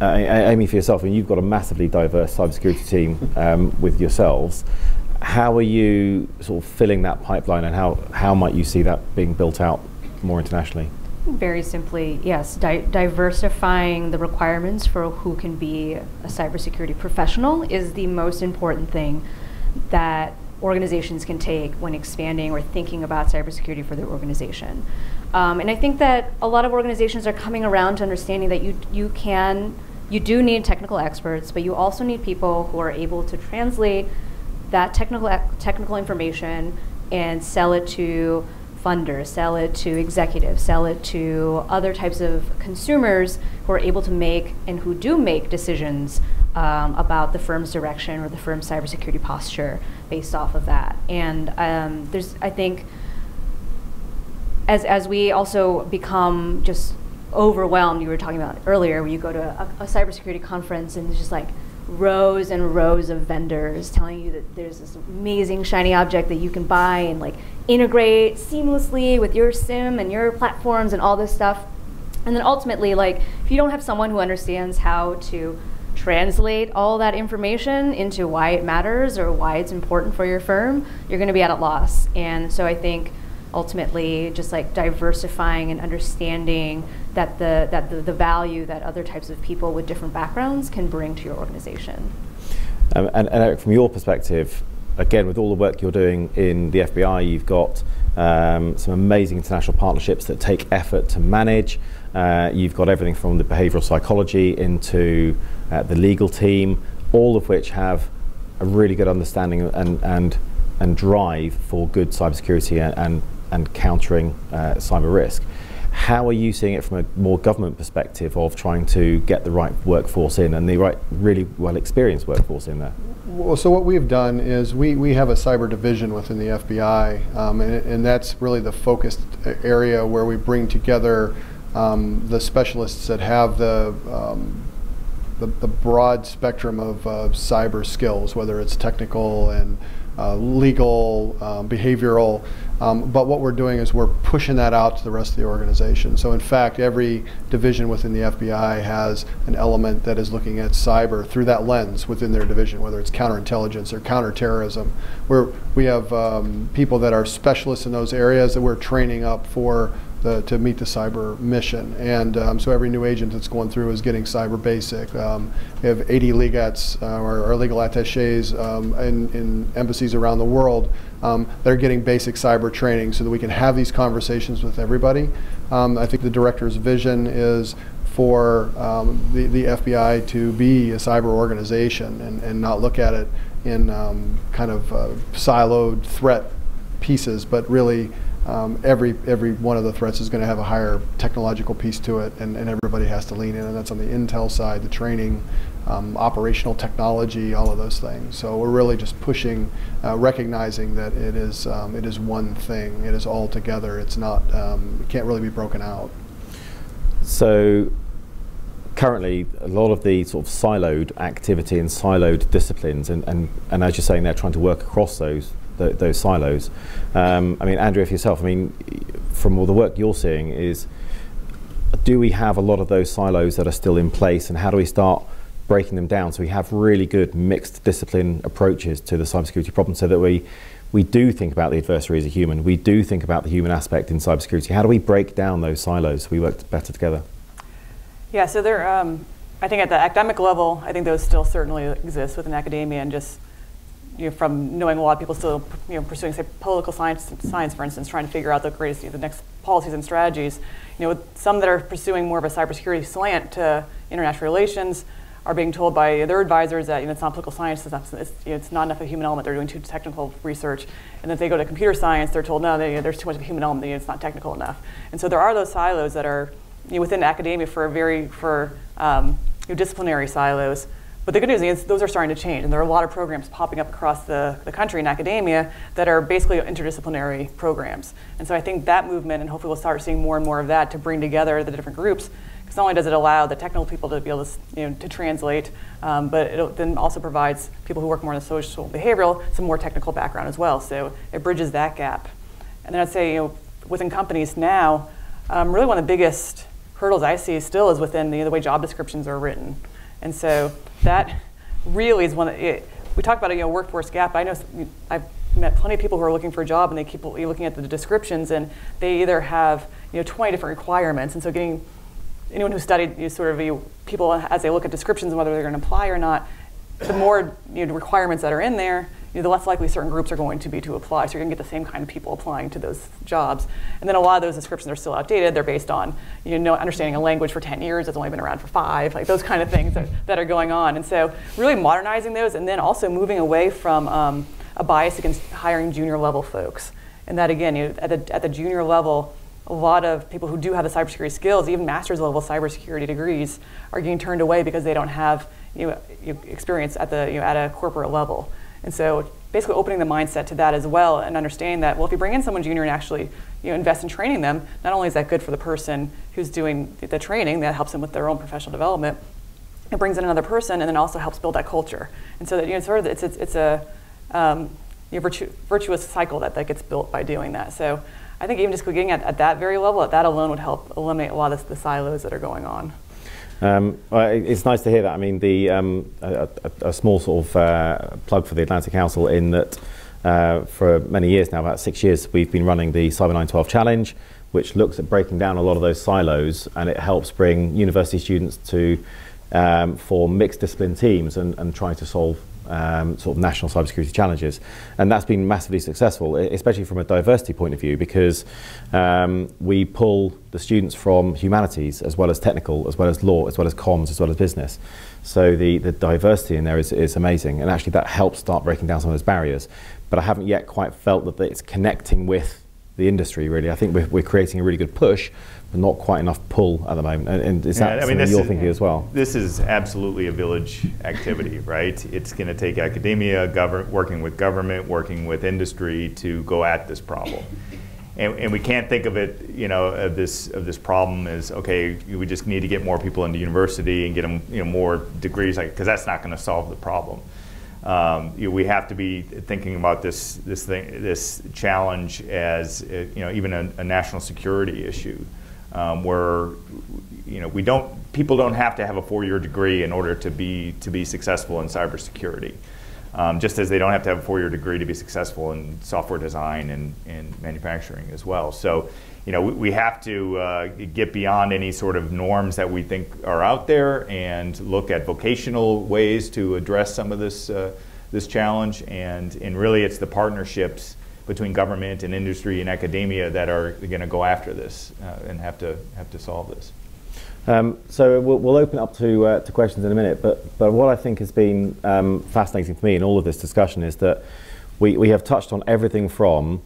Speaker 2: Amy, for yourself, I mean, you've got a massively diverse cybersecurity team with yourselves. How are you sort of filling that pipeline, and how might you see that being built out more internationally?
Speaker 5: Very simply, yes, diversifying the requirements for who can be a cybersecurity professional is the most important thing that organizations can take when expanding or thinking about cybersecurity for their organization. And I think that a lot of organizations are coming around to understanding that you do need technical experts, but you also need people who are able to translate that technical information and sell it to funders, sell it to executives, sell it to other types of consumers who are able to make and who do make decisions about the firm's direction or the firm's cybersecurity posture based off of that. And I think, as we also become just overwhelmed, you were talking about earlier, where you go to a cybersecurity conference and there's just like rows and rows of vendors telling you that there's this amazing shiny object that you can buy and like integrate seamlessly with your SIM and your platforms and all this stuff. And then ultimately, like, if you don't have someone who understands how to translate all that information into why it matters or why it's important for your firm, you're going to be at a loss. And so I think ultimately just like diversifying and understanding that the value that other types of people with different backgrounds can bring to your organization.
Speaker 2: And Eric, from your perspective, again, with all the work you're doing in the FBI, you've got some amazing international partnerships that take effort to manage. You've got everything from the behavioral psychology into the legal team, all of which have a really good understanding and drive for good cybersecurity and countering cyber risk. How are you seeing it from a more government perspective of trying to get the right workforce in and the right, really well experienced workforce in there?
Speaker 6: Well, so what we've done is we have a cyber division within the FBI, and that's really the focused area where we bring together the specialists that have the broad spectrum of cyber skills, whether it's technical and legal, behavioral. But what we're doing is we're pushing that out to the rest of the organization. So in fact, every division within the FBI has an element that is looking at cyber through that lens within their division, whether it's counterintelligence or counterterrorism. We have people that are specialists in those areas that we're training up for to meet the cyber mission. And so every new agent that's going through is getting cyber basic. We have 80 legats, or legal attaches in embassies around the world that are getting basic cyber training so that we can have these conversations with everybody. I think the director's vision is for the FBI to be a cyber organization and not look at it in kind of siloed threat pieces, but really every one of the threats is going to have a higher technological piece to it, and everybody has to lean in, and that's on the intel side, the training, operational technology, all of those things. So we're really just pushing, recognizing that it is one thing. It is all together. It's not, it can't really be broken out.
Speaker 2: So currently, a lot of the sort of siloed activity and siloed disciplines, and as you're saying, they're trying to work across those silos. I mean, Andrea, for yourself, I mean, from all the work you're seeing, do we have a lot of those silos that are still in place, and how do we start breaking them down so we have really good mixed discipline approaches to the cybersecurity problem, so that we do think about the adversary as a human, we do think about the human aspect in cybersecurity. How do we break down those silos so we work better together?
Speaker 4: Yeah, so there, I think at the academic level, I think those still certainly exist within academia, and just from knowing a lot of people still pursuing, say, political science, for instance, trying to figure out the greatest, the next policies and strategies. With some that are pursuing more of a cybersecurity slant to international relations are being told by their advisors that it's not political science, it's not enough of a human element, they're doing too technical research. And if they go to computer science, they're told, no, there's too much of a human element, it's not technical enough. And so there are those silos that are within academia for disciplinary silos. But the good news is those are starting to change, and there are a lot of programs popping up across the country in academia that are basically interdisciplinary programs. And so I think that movement, and hopefully we'll start seeing more and more of that to bring together the different groups, because not only does it allow the technical people to be able to, to translate, but it then also provides people who work more in the social behavioral some more technical background as well. So it bridges that gap. And then I'd say, within companies now, really one of the biggest hurdles I see still is within the way job descriptions are written. And so that really is one that we talk about a workforce gap. I know I've met plenty of people who are looking for a job, and they keep looking at the descriptions, and they either have 20 different requirements. And so getting anyone who studied people as they look at descriptions and whether they're going to apply or not, the more requirements that are in there, the less likely certain groups are going to be to apply. So you're going to get the same kind of people applying to those jobs. And then a lot of those descriptions are still outdated. They're based on understanding a language for 10 years that's only been around for 5, like those kind of things that are going on. And so really modernizing those, and then also moving away from a bias against hiring junior level folks. And that again, at the junior level, a lot of people who do have the cybersecurity skills, even master's level cybersecurity degrees, are getting turned away because they don't have experience at a corporate level. And so basically opening the mindset to that as well, and understanding that, well, if you bring in someone junior and actually invest in training them, not only is that good for the person who's doing the training, that helps them with their own professional development, it brings in another person, and then also helps build that culture. And so that it's a virtuous cycle that gets built by doing that. So I think even just getting at that very level, that alone would help eliminate a lot of the silos that are going on.
Speaker 2: Well, it's nice to hear that. I mean, a small sort of plug for the Atlantic Council in that for many years now, about 6 years, we've been running the Cyber 912 Challenge, which looks at breaking down a lot of those silos, and it helps bring university students to form mixed discipline teams and trying to solve sort of national cybersecurity challenges. And that's been massively successful, especially from a diversity point of view, because we pull the students from humanities as well as technical, as well as law, as well as comms, as well as business. So the diversity in there is amazing, and actually that helps start breaking down some of those barriers. But I haven't yet quite felt that it's connecting with the industry, really. I think we're creating a really good push, but not quite enough pull at the moment. And is that something you're thinking as well?
Speaker 3: This is absolutely a village activity, right? It's going to take academia, working with government, working with industry to go at this problem. And we can't think of it, of this problem as, okay, we just need to get more people into university and get them, more degrees, because that's not going to solve the problem. We have to be thinking about this challenge as even a national security issue, where people don't have to have a 4-year degree in order to be successful in cybersecurity, just as they don't have to have a 4-year degree to be successful in software design and manufacturing as well. So we have to get beyond any sort of norms that we think are out there and look at vocational ways to address some of this challenge. And really it's the partnerships between government and industry and academia that are going to go after this and have to solve this.
Speaker 2: So we'll open up to questions in a minute, but what I think has been fascinating for me in all of this discussion is that we have touched on everything from,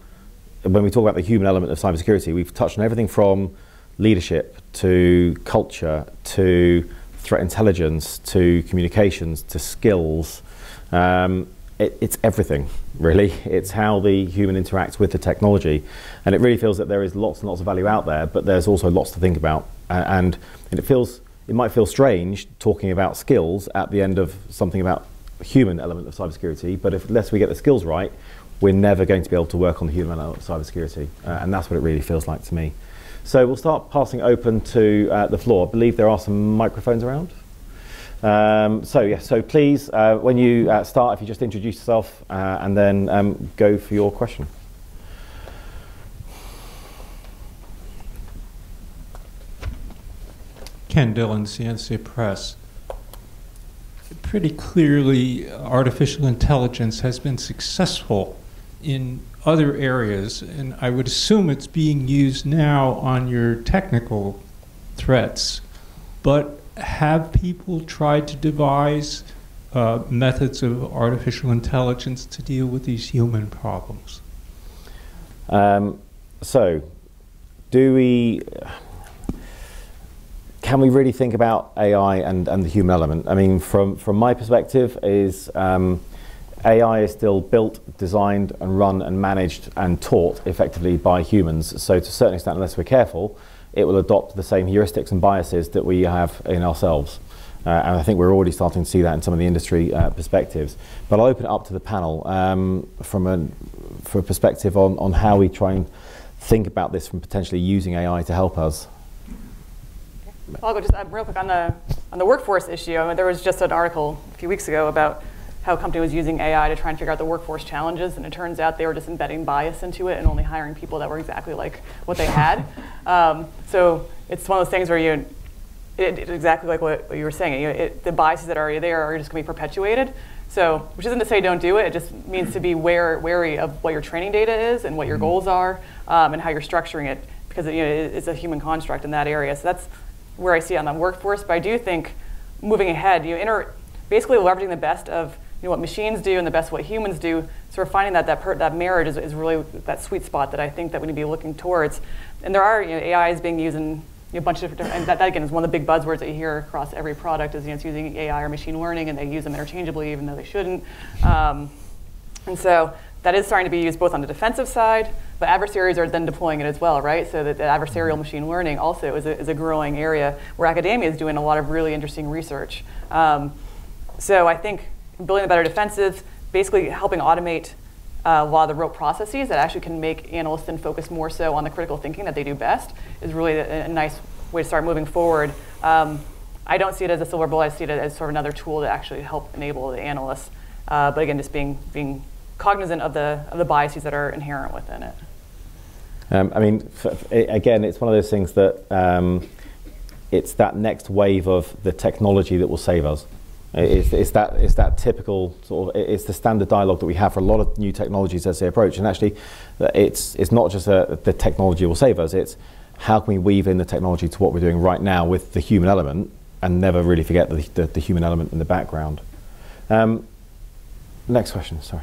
Speaker 2: when we talk about the human element of cybersecurity, we've touched on everything from leadership to culture to threat intelligence to communications to skills. It's everything, really. It's how the human interacts with the technology. And it really feels that there is lots and lots of value out there, but there's also lots to think about. And it might feel strange talking about skills at the end of something about the human element of cybersecurity, but unless we get the skills right, we're never going to be able to work on the human element of cybersecurity. And that's what it really feels like to me. So we'll start passing open to the floor. I believe there are some microphones around. So please, when you start, if you just introduce yourself and then go for your question.
Speaker 7: Ken Dillon, CNC Press. Pretty clearly, artificial intelligence has been successful in other areas, and I would assume it's being used now on your technical threats. But have people tried to devise methods of artificial intelligence to deal with these human problems?
Speaker 2: So, can we really think about AI and the human element? I mean, from my perspective, AI is still built, designed, and run and managed and taught effectively by humans. So to a certain extent, unless we're careful, it will adopt the same heuristics and biases that we have in ourselves. And I think we're already starting to see that in some of the industry perspectives. But I'll open it up to the panel for a perspective on how we try and think about this from potentially using AI to help us.
Speaker 4: I'll go just real quick on the workforce issue. I mean, there was just an article a few weeks ago about how a company was using AI to try and figure out the workforce challenges, and it turns out they were just embedding bias into it and only hiring people that were exactly like what they had. So it's one of those things where it's exactly like what you were saying. The biases that are there are just going to be perpetuated. So, which isn't to say don't do it. It just means to be wary of what your training data is and what your goals are, and how you're structuring it, because it's a human construct in that area. So that's where I see it on the workforce. But I do think moving ahead, basically leveraging the best of what machines do and the best of what humans do, sort of finding that marriage is really that sweet spot that I think that we need to be looking towards. And there are AI is being used in a bunch of different, and that again is one of the big buzzwords that you hear across every product is it's using AI or machine learning, and they use them interchangeably even though they shouldn't. And so that is starting to be used both on the defensive side, but adversaries are then deploying it as well, right? So that the adversarial machine learning also is a growing area where academia is doing a lot of really interesting research. So I think building a better defensive, basically helping automate a lot of the rote processes that actually can make analysts then focus more so on the critical thinking that they do best is really a nice way to start moving forward. I don't see it as a silver bullet. I see it as sort of another tool to actually help enable the analysts. But again, just being cognizant of the biases that are inherent within it.
Speaker 2: I mean, again, it's one of those things that it's that next wave of the technology that will save us. It's that typical sort of, it's the standard dialogue that we have for a lot of new technologies as they approach. And actually, it's not just the technology will save us, it's how can we weave in the technology to what we're doing right now with the human element and never really forget the human element in the background. Next question, sorry.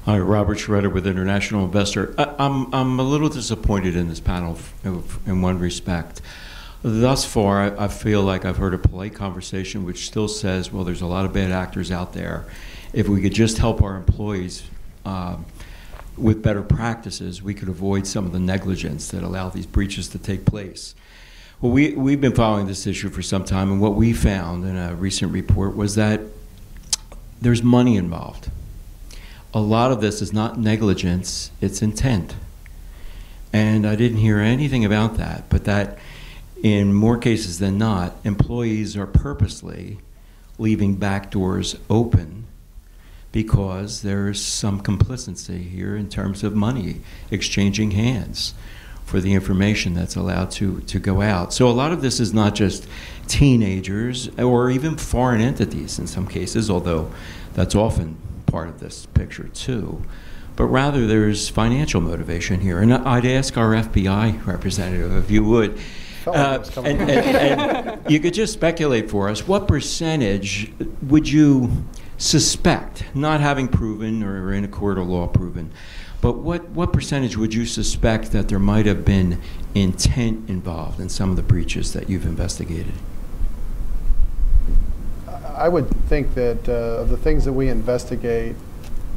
Speaker 7: Hi, Robert Schroeder with International Investor. I'm a little disappointed in this panel in one respect. Thus far, I feel like I've heard a polite conversation which still says, well, there's a lot of bad actors out there. If we could just help our employees with better practices, we could avoid some of the negligence that allow these breaches to take place. Well, we've been following this issue for some time, and what we found in a recent report was that there's money involved. A lot of this is not negligence, it's intent. And I didn't hear anything about that, but that in more cases than not, employees are purposely leaving back doors open because there's some complicity here in terms of money exchanging hands for the information that's allowed to go out. So a lot of this is not just teenagers or even foreign entities in some cases, although that's often part of this picture too. But rather there's financial motivation here. And I'd ask our FBI representative, if you would, and you could just speculate for us, what percentage would you suspect, not having proven or in a court of law proven, but what percentage would you suspect that there might have been intent involved in some of the breaches that you've investigated?
Speaker 6: I would think that of the things that we investigate,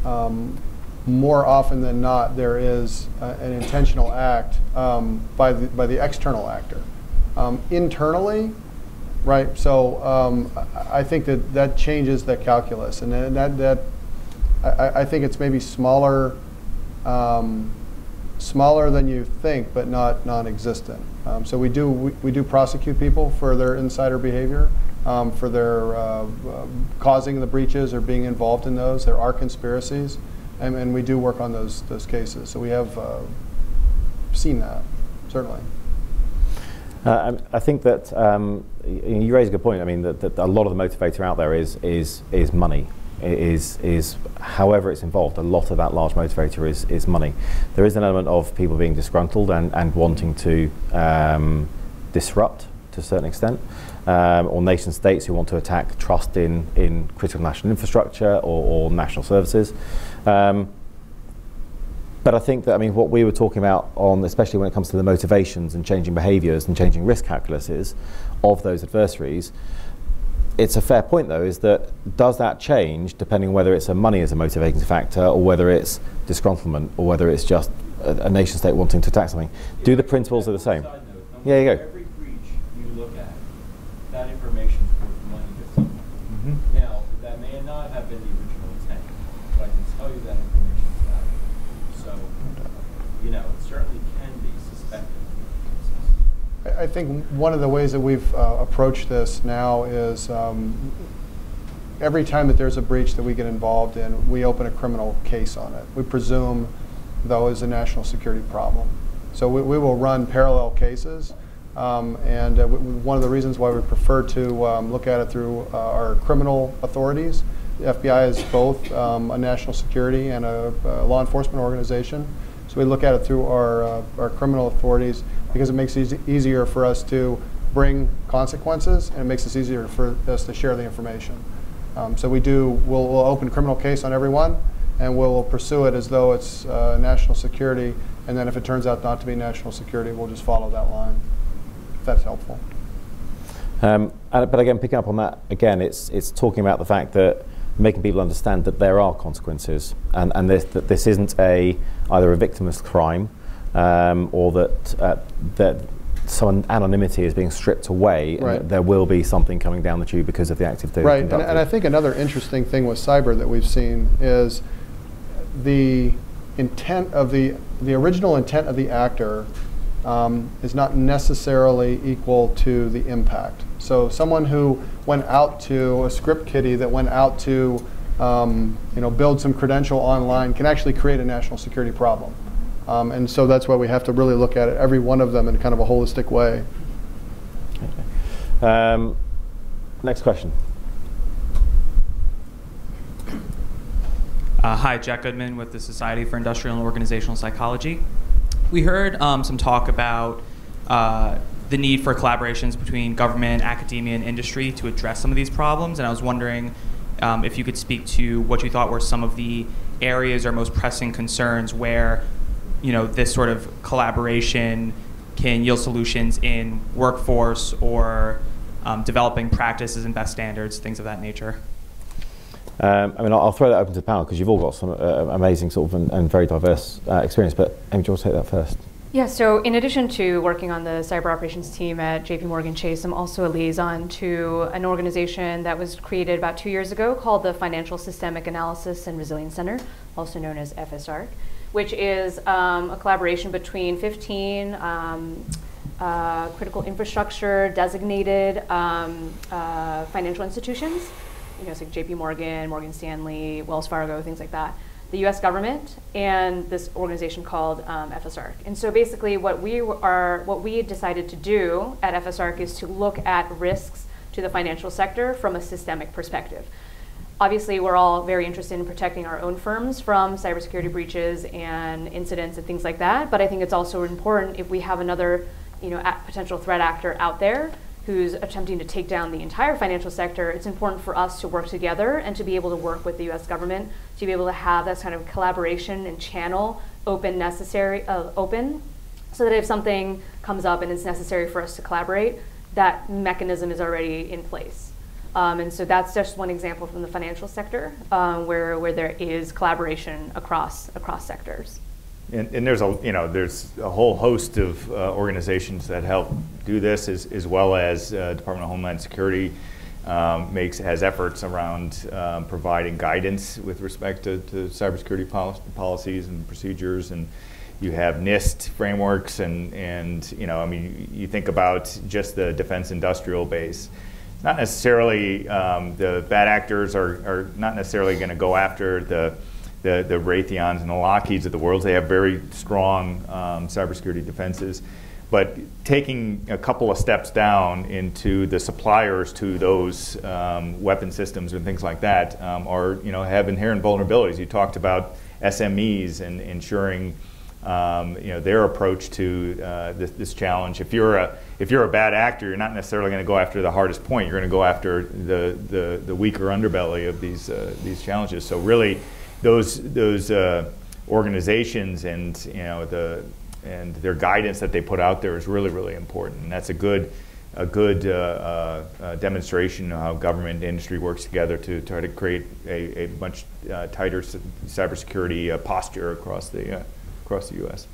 Speaker 6: more often than not, there is an intentional act by the external actor. Internally, right? So I think that changes the calculus, and I think it's maybe smaller smaller than you think, but not non-existent. So we do prosecute people for their insider behavior, for their causing the breaches or being involved in those. There are conspiracies, and we do work on those cases. So we have seen that, certainly.
Speaker 2: I think that you raise a good point. I mean, that a lot of the motivator out there is money. Is however it's involved. A lot of that large motivator is money. There is an element of people being disgruntled and wanting to disrupt to a certain extent, or nation states who want to attack trust in critical national infrastructure or national services. But I think that, I mean, what we were talking about especially when it comes to the motivations and changing behaviours and changing risk calculuses of those adversaries, it's a fair point though, is that does that change depending whether it's money as a motivating factor or whether it's disgruntlement or whether it's just a nation state wanting to attack something? Do the principles are the same? Yeah, you go.
Speaker 7: Every breach you look at, that information is worth money to someone.
Speaker 3: Mm-hmm.
Speaker 7: Now, that may not have been the original intent, but I can tell you that information is valuable. So, it certainly can be suspected.
Speaker 6: I think one of the ways that we've approached this now is every time that there's a breach that we get involved in, we open a criminal case on it. We presume, though, it's a national security problem. So we will run parallel cases, and one of the reasons why we prefer to look at it through our criminal authorities. The FBI is both a national security and a law enforcement organization. So we look at it through our criminal authorities because it makes it easier for us to bring consequences, and it makes it easier for us to share the information. So we'll open a criminal case on everyone, and we'll pursue it as though it's national security, and then if it turns out not to be national security, we'll just follow that line, if that's helpful.
Speaker 2: But again, picking up on that, again, it's talking about the fact that making people understand that there are consequences, and that this isn't either a victimless crime, or that some anonymity is being stripped away,
Speaker 6: right,
Speaker 2: and there will be something coming down the tube because of the activity.
Speaker 6: Right, and I think another interesting thing with cyber that we've seen is the intent of the original intent of the actor is not necessarily equal to the impact. So someone who went out to a script kiddie that went out to build some credential online can actually create a national security problem. And so that's why we have to really look at it, every one of them, in kind of a holistic way.
Speaker 2: Okay. Next question.
Speaker 8: Hi, Jack Goodman with the Society for Industrial and Organizational Psychology. We heard some talk about the need for collaborations between government, academia, and industry to address some of these problems, and I was wondering if you could speak to what you thought were some of the areas or most pressing concerns where this sort of collaboration can yield solutions in workforce or developing practices and best standards, things of that nature.
Speaker 2: I mean, I'll throw that open to the panel because you've all got some amazing sort of and very diverse experience, but Amy, do you want to take that first?
Speaker 5: Yeah, so in addition to working on the cyber operations team at JPMorgan Chase, I'm also a liaison to an organization that was created about 2 years ago called the Financial Systemic Analysis and Resilience Center, also known as FSARC, which is a collaboration between 15 critical infrastructure designated financial institutions, so like JP Morgan, Morgan Stanley, Wells Fargo, things like that, the US government, and this organization called FSARC. And so basically what we decided to do at FSARC is to look at risks to the financial sector from a systemic perspective. Obviously, we're all very interested in protecting our own firms from cybersecurity breaches and incidents and things like that. But I think it's also important if we have another, potential threat actor out there who's attempting to take down the entire financial sector, it's important for us to work together and to be able to work with the US government to be able to have that kind of collaboration and channel open, so that if something comes up and it's necessary for us to collaborate, that mechanism is already in place. And so that's just one example from the financial sector where there is collaboration across sectors.
Speaker 3: And there's a whole host of organizations that help do this, as well as Department of Homeland Security has efforts around providing guidance with respect to cybersecurity policies and procedures, and you have NIST frameworks, and you know, I mean, you think about just the defense industrial base. Not necessarily the bad actors are not necessarily going to go after the Raytheons and the Lockheeds of the world. They have very strong cybersecurity defenses. But taking a couple of steps down into the suppliers to those weapon systems and things like that are, you know, have inherent vulnerabilities. You talked about SMEs and ensuring, you know, their approach to this challenge. If you're a bad actor, you're not necessarily going to go after the hardest point. You're going to go after the weaker underbelly of these challenges. So really, those organizations and, you know, and their guidance that they put out there is really, really important. And that's a good demonstration of how government and industry works together to try to create a much tighter cybersecurity posture across the U.S.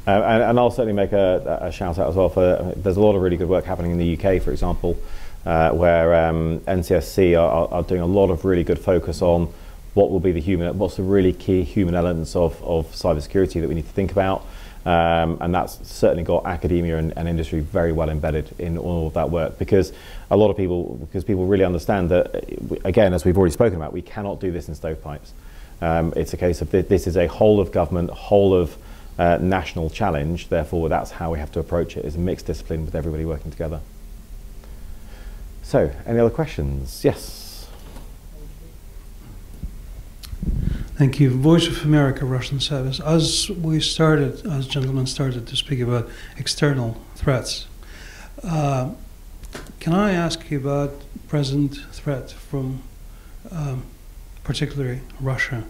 Speaker 2: And I'll certainly make a shout out as well for, there's a lot of really good work happening in the UK, for example, where NCSC are doing a lot of really good focus on what's the really key human elements of cybersecurity that we need to think about. And that's certainly got academia and industry very well embedded in all of that work, because people really understand that, again, as we've already spoken about, we cannot do this in stovepipes. It's a case of this is a whole of government, whole of national challenge, therefore that's how we have to approach it, is a mixed discipline with everybody working together. So, any other questions? Yes.
Speaker 9: Thank you. Voice of America, Russian Service. As gentlemen started to speak about external threats, can I ask you about present threat from particularly Russia?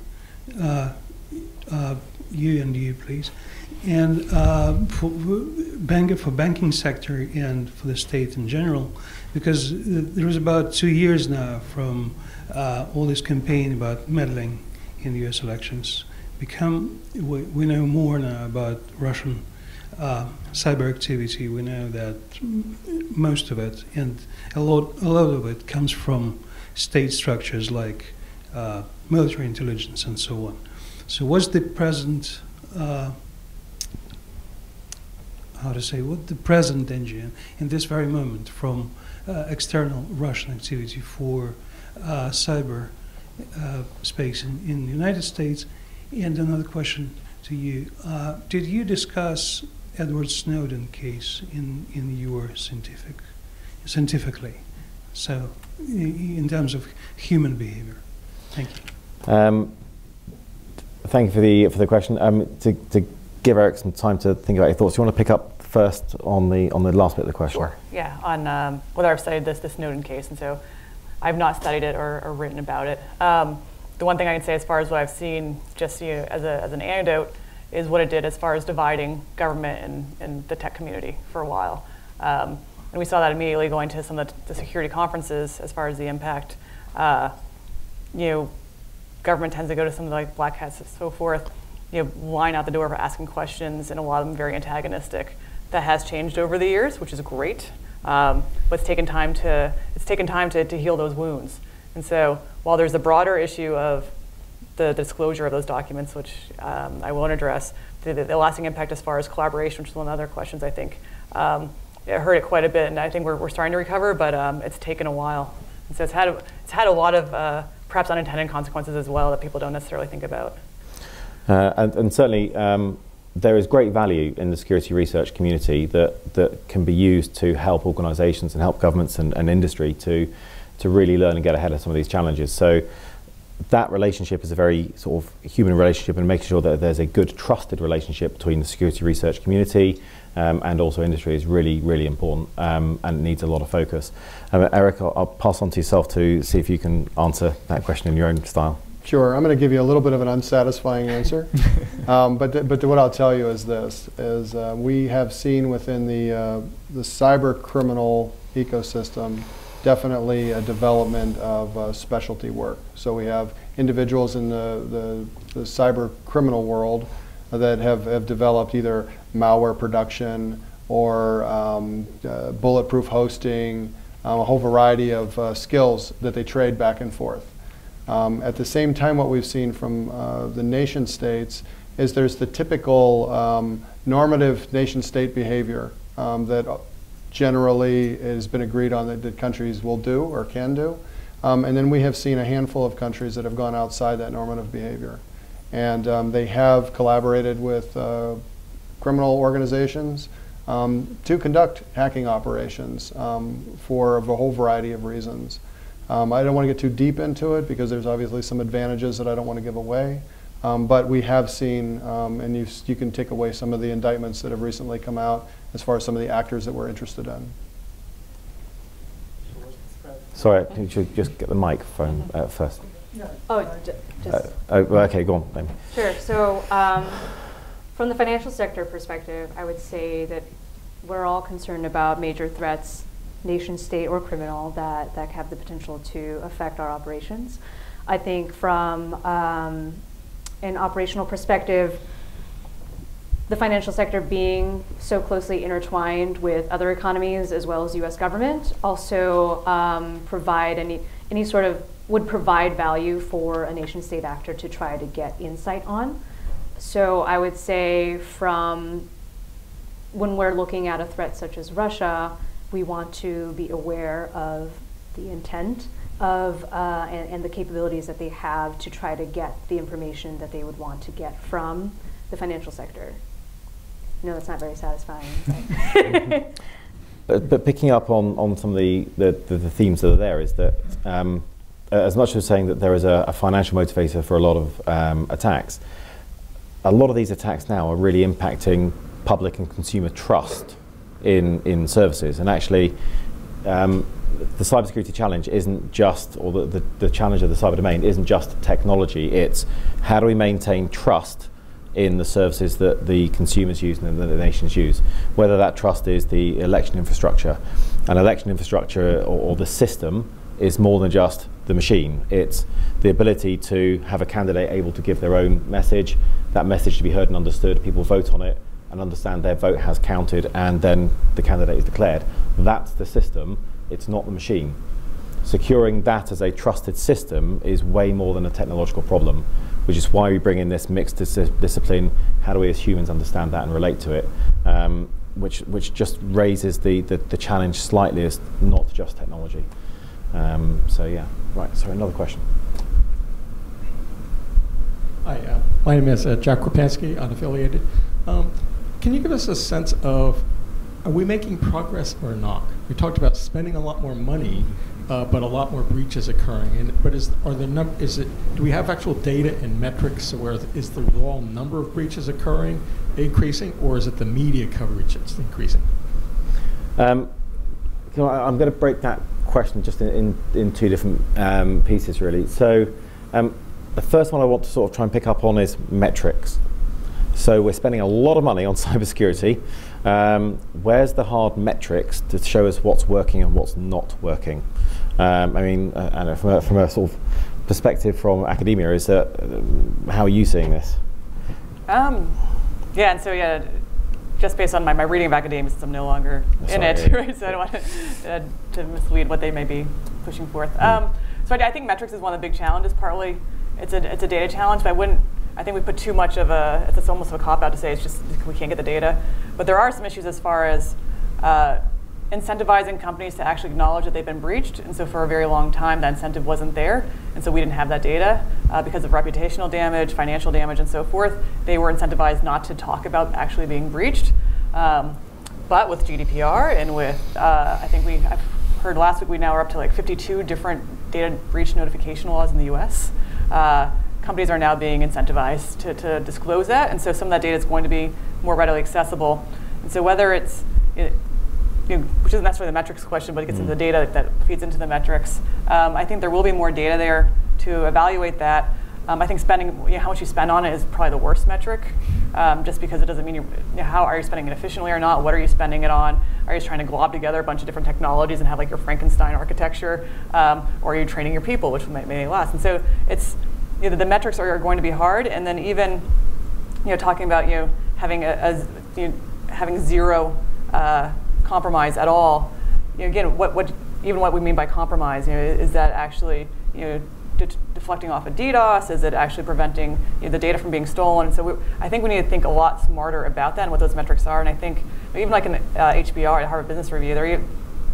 Speaker 9: You, please. And for banking sector and for the state in general, because there was about 2 years now from all this campaign about meddling in the U.S. elections. We know more now about Russian cyber activity. We know that most of it, and a lot of it, comes from state structures like military intelligence and so on. So what's the present, what's the present danger in this very moment from external Russian activity for cyber space in the United States? And another question to you. Did you discuss Edward Snowden case in your scientifically? So in terms of human behavior. Thank you.
Speaker 2: Thank you for the question. To give Eric some time to think about your thoughts, do you want to pick up first on the last bit of the question?
Speaker 4: Sure. Yeah. On whether I've studied the Snowden case, and so I've not studied it or written about it. The one thing I can say as far as what I've seen, just as an anecdote, is what it did as far as dividing government and the tech community for a while. And we saw that immediately going to some of the security conferences as far as the impact. Government tends to go to some of the like black hats and so forth, line out the door for asking questions, and a lot of them very antagonistic. That has changed over the years, which is great. But it's taken time to heal those wounds. And so while there's a broader issue of the disclosure of those documents, which I won't address, the lasting impact as far as collaboration, which is one of the other questions, I think, I heard it quite a bit, and I think we're starting to recover, but it's taken a while. And so it's had a lot of perhaps unintended consequences as well that people don't necessarily think about.
Speaker 2: And certainly, there is great value in the security research community that can be used to help organisations and help governments and industry to really learn and get ahead of some of these challenges. So that relationship is a very sort of human relationship, and making sure that there's a good trusted relationship between the security research community and also industry is really, really important, and needs a lot of focus. Eric, I'll pass on to yourself to see if you can answer that question in your own style.
Speaker 6: Sure, I'm going to give you a little bit of an unsatisfying answer, but what I'll tell you is this: we have seen within the cyber criminal ecosystem definitely a development of specialty work. So we have individuals in the cyber criminal world that have developed either malware production or bulletproof hosting, a whole variety of skills that they trade back and forth. At the same time, what we've seen from the nation states is there's the typical normative nation-state behavior that generally has been agreed on that countries will do or can do. And then we have seen a handful of countries that have gone outside that normative behavior. And they have collaborated with criminal organizations to conduct hacking operations for a whole variety of reasons. I don't want to get too deep into it because there's obviously some advantages that I don't want to give away. But we have seen, and you can take away some of the indictments that have recently come out as far as some of the actors that we're interested in.
Speaker 2: Sorry, you should just get the microphone first.
Speaker 5: Oh, just.
Speaker 2: Okay, go on, Amy.
Speaker 5: Sure. So, from the financial sector perspective, I would say that we're all concerned about major threats, nation state or criminal, that have the potential to affect our operations. I think from an operational perspective, the financial sector being so closely intertwined with other economies as well as U.S. government also provide would provide value for a nation state actor to try to get insight on. So I would say from when we're looking at a threat such as Russia, we want to be aware of the intent of and the capabilities that they have to try to get the information that they would want to get from the financial sector. No, that's not very satisfying.
Speaker 2: But picking up on some of the themes that are there is that as much as saying that there is a financial motivator for a lot of attacks, a lot of these attacks now are really impacting public and consumer trust in services. And actually, the cybersecurity challenge isn't just, or the challenge of the cyber domain isn't just technology, it's how do we maintain trust in the services that the consumers use and that the nations use, whether that trust is the election infrastructure. An election infrastructure or the system is more than just the machine. It's the ability to have a candidate able to give their own message, that message to be heard and understood, people vote on it and understand their vote has counted, and then the candidate is declared. That's the system, it's not the machine. Securing that as a trusted system is way more than a technological problem, which is why we bring in this mixed discipline. How do we as humans understand that and relate to it? Which just raises the challenge slightly as not just technology. So yeah, right, sorry, another question.
Speaker 10: Hi, my name is Jack Krapansky, unaffiliated. Can you give us a sense of, are we making progress or not? We talked about spending a lot more money, but a lot more breaches occurring. But do we have actual data and metrics where is the raw number of breaches occurring increasing, or is it the media coverage that's increasing?
Speaker 2: I'm going to break that question just in two different pieces, really. So the first one I want to sort of try and pick up on is metrics. So we're spending a lot of money on cybersecurity. Where's the hard metrics to show us what's working and what's not working? I mean, from a sort of perspective from academia, is that how are you seeing this?
Speaker 4: Yeah, and so yeah, just based on my reading of academia, since I'm no longer in it, right? So I don't want to mislead what they may be pushing forth. So I think metrics is one of the big challenges. Partly, it's a data challenge, but I think we put too much of it's almost a cop-out to say it's just we can't get the data. But there are some issues as far as incentivizing companies to actually acknowledge that they've been breached. And so for a very long time, that incentive wasn't there. And so we didn't have that data because of reputational damage, financial damage, and so forth. They were incentivized not to talk about actually being breached. But with GDPR and with, I think I've heard last week, we now are up to like 52 different data breach notification laws in the US. Companies are now being incentivized to disclose that, and so some of that data is going to be more readily accessible. And so whether it's, which isn't necessarily the metrics question, but it gets into the data that feeds into the metrics. I think there will be more data there to evaluate that. I think spending, how much you spend on it is probably the worst metric, just because it doesn't mean how are you spending it efficiently or not? What are you spending it on? Are you just trying to glob together a bunch of different technologies and have like your Frankenstein architecture, or are you training your people, which may last? And so it's, the metrics are going to be hard, and then even talking about having having zero compromise at all. Again, what we mean by compromise, is that actually deflecting off of DDoS? Is it actually preventing the data from being stolen? So I think we need to think a lot smarter about that and what those metrics are. And I think even like in HBR, at Harvard Business Review,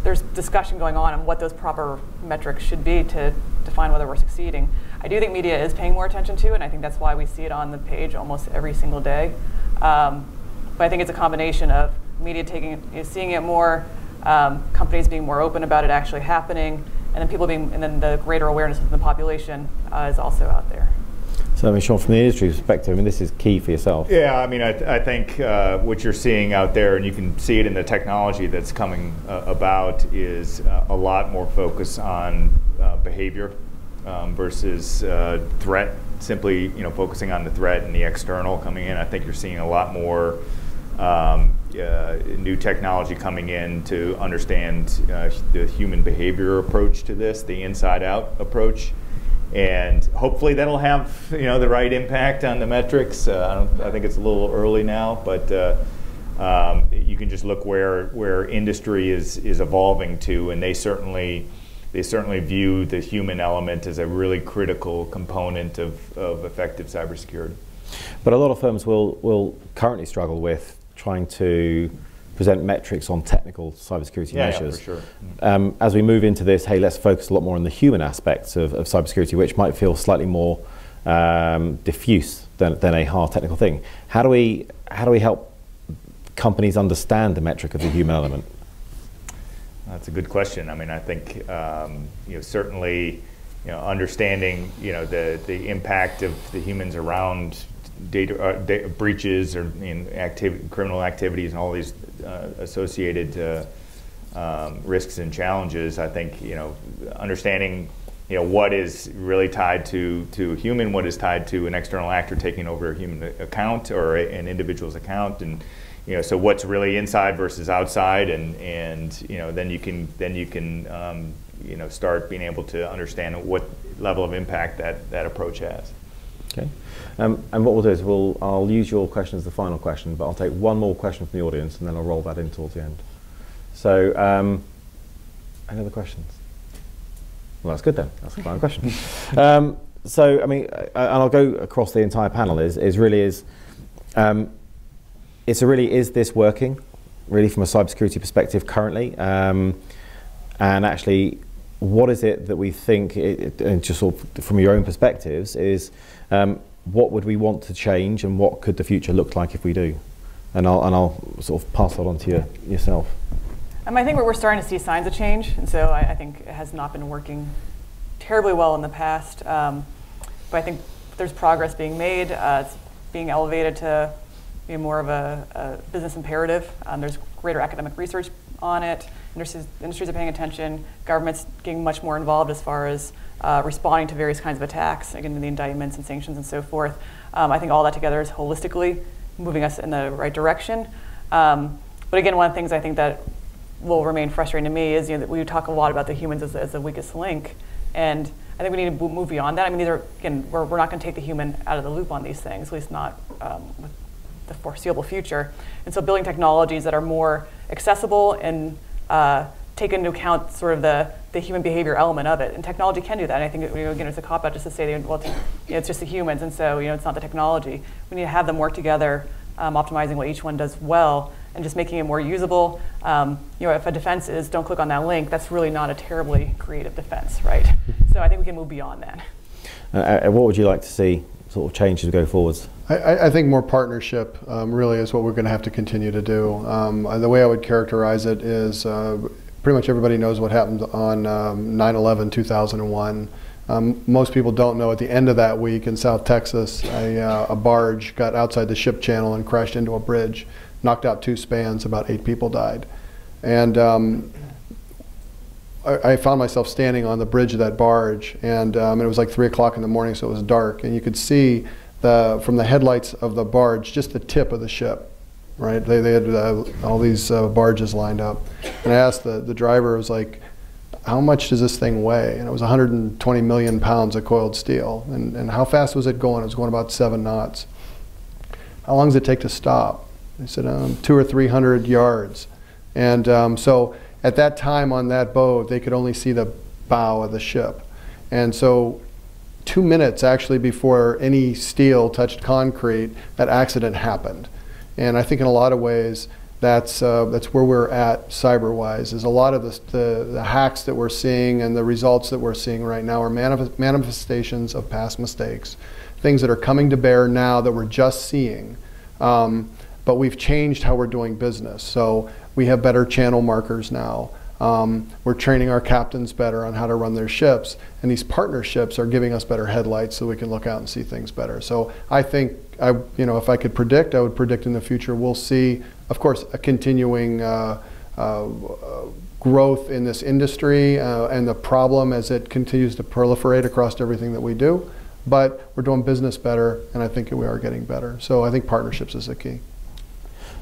Speaker 4: there's discussion going on what those proper metrics should be to define whether we're succeeding. I do think media is paying more attention to it, and I think that's why we see it on the page almost every single day. But I think it's a combination of media seeing it more, companies being more open about it actually happening, and then the greater awareness within the population is also out there.
Speaker 2: So, I mean, Sean, from the industry perspective, I mean, this is key for yourself.
Speaker 3: Yeah, I mean, I think what you're seeing out there, and you can see it in the technology that's coming about, is a lot more focus on behavior versus threat. Simply, focusing on the threat and the external coming in. I think you're seeing a lot more new technology coming in to understand the human behavior approach to this, the inside-out approach. And hopefully that'll have the right impact on the metrics. I think it's a little early now, but you can just look where industry is evolving to, and they certainly view the human element as a really critical component of effective cybersecurity.
Speaker 2: But a lot of firms will currently struggle with trying to present metrics on technical cybersecurity measures.
Speaker 3: Yeah, for sure.
Speaker 2: As we move into this, hey, let's focus a lot more on the human aspects of cybersecurity, which might feel slightly more diffuse than a hard technical thing. How do we help companies understand the metric of the human element?
Speaker 3: That's a good question. I mean, I think certainly understanding the impact of the humans around data breaches or criminal activities and all these associated risks and challenges. I think understanding what is really tied to a human, what is tied to an external actor taking over a human account or an individual's account, and so what's really inside versus outside, and then you can start being able to understand what level of impact that approach has.
Speaker 2: Okay, and what we'll do is I'll use your question as the final question, but I'll take one more question from the audience and then I'll roll that in towards the end. So, any other questions? Well, that's good then. That's the final question. So, I mean, and I'll go across the entire panel. Is this working, really, from a cybersecurity perspective currently? And actually, what is it that we think, and just sort of from your own perspectives, is what would we want to change, and what could the future look like if we do? And I'll sort of pass that on to yourself.
Speaker 4: I think we're starting to see signs of change, and so I think it has not been working terribly well in the past. But I think there's progress being made. It's being elevated to be more of a business imperative. There's greater academic research on it. Industries are paying attention. Government's getting much more involved as far as responding to various kinds of attacks, again, the indictments and sanctions and so forth. I think all that together is holistically moving us in the right direction. But again, one of the things I think that will remain frustrating to me is that we talk a lot about the humans as the weakest link, and I think we need to move beyond that. I mean, we're not going to take the human out of the loop on these things, at least not with the foreseeable future. And so building technologies that are more accessible and take into account sort of the human behavior element of it. And technology can do that. And I think, again, it's a cop-out just to say, well, it's just the humans, and so it's not the technology. We need to have them work together, optimizing what each one does well, and just making it more usable. If a defense is don't click on that link, that's really not a terribly creative defense, right? So I think we can move beyond that.
Speaker 2: What would you like to see sort of change as we go forwards?
Speaker 6: I think more partnership really is what we're going to have to continue to do. The way I would characterize it is pretty much everybody knows what happened on 9/11/2001. Most people don't know at the end of that week in South Texas, a barge got outside the ship channel and crashed into a bridge, knocked out 2 spans, about 8 people died. And I found myself standing on the bridge of that barge, and it was like 3 o'clock in the morning, so it was dark, and you could see from the headlights of the barge just the tip of the ship. Right, they had all these barges lined up, and I asked the driver, I was like, how much does this thing weigh? And it was 120 million pounds of coiled steel. And how fast was it going? It was going about 7 knots. How long does it take to stop? They said 200 or 300 yards. And so at that time on that boat, they could only see the bow of the ship. And so 2 minutes actually before any steel touched concrete, that accident happened. And I think in a lot of ways, that's where we're at cyber-wise, is a lot of the hacks that we're seeing and the results that we're seeing right now are manifestations of past mistakes, things that are coming to bear now that we're just seeing. But we've changed how we're doing business. So we have better channel markers now. We're training our captains better on how to run their ships, and these partnerships are giving us better headlights so we can look out and see things better. So I think, if I could predict, I would predict in the future we'll see, of course, a continuing growth in this industry and the problem as it continues to proliferate across everything that we do. But we're doing business better, and I think we are getting better. So I think partnerships is the key.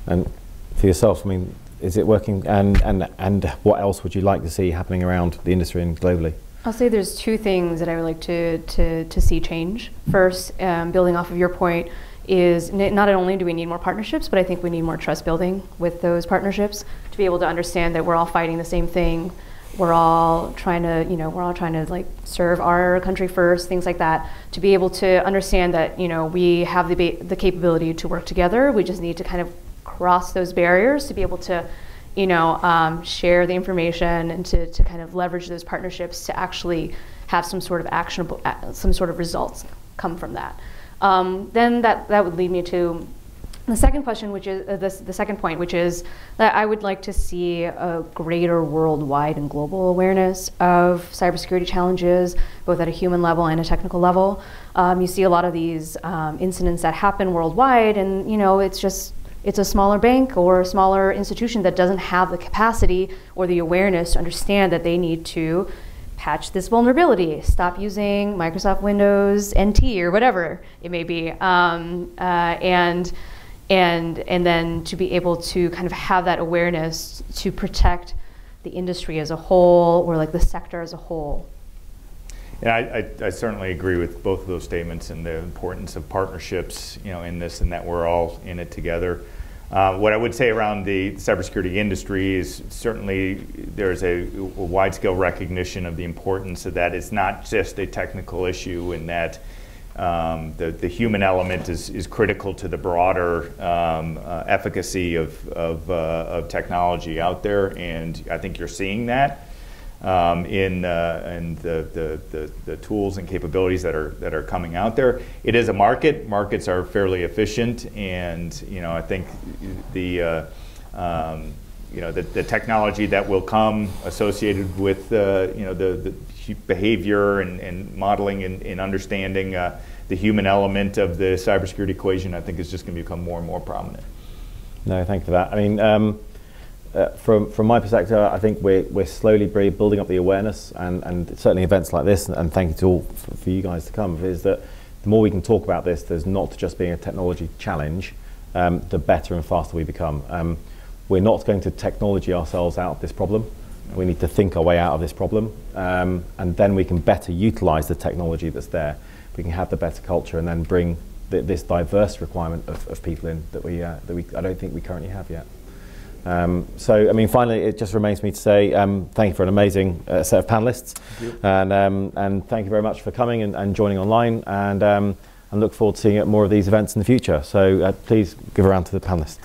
Speaker 2: And for yourself, I mean, is it working? And what else would you like to see happening around the industry and globally?
Speaker 5: I'll say there's two things that I would like to see change. First, building off of your point, is not only do we need more partnerships, but I think we need more trust building with those partnerships to be able to understand that we're all fighting the same thing. We're all trying to, like serve our country first, things like that. To be able to understand that, we have the capability to work together. We just need to kind of cross those barriers to be able to, share the information and to kind of leverage those partnerships to actually have some sort of actionable, some sort of results come from that. Then that would lead me to the second question, which is the second point, which is that I would like to see a greater worldwide and global awareness of cybersecurity challenges, both at a human level and a technical level. You see a lot of these incidents that happen worldwide, and it's a smaller bank or a smaller institution that doesn't have the capacity or the awareness to understand that they need to patch this vulnerability, stop using Microsoft Windows NT or whatever it may be, and then to be able to kind of have that awareness to protect the industry as a whole, or like the sector as a whole.
Speaker 3: Yeah, I certainly agree with both of those statements and the importance of partnerships, in this, and that we're all in it together. What I would say around the cybersecurity industry is certainly there's a wide-scale recognition of the importance of that. It's not just a technical issue, in that the human element is critical to the broader efficacy of technology out there, and I think you're seeing that in the tools and capabilities that are coming out there. It is a market. Markets are fairly efficient, and I think the technology that will come associated with the behavior and modeling and understanding the human element of the cybersecurity equation, I think is just going to become more and more prominent.
Speaker 2: No, thank you for that. I mean, from my perspective, I think we're slowly building up the awareness, and certainly events like this, and thank you to all for you guys to come, is that the more we can talk about this, there's not just being a technology challenge, the better and faster we become. We're not going to technology ourselves out of this problem. We need to think our way out of this problem, and then we can better utilize the technology that's there. We can have the better culture, and then bring this diverse requirement of people in that I don't think we currently have yet. So, I mean, finally, it just remains me to say thank you for an amazing set of panelists, and thank you very much for coming and joining online, and look forward to seeing more of these events in the future. So please give a round to the panelists.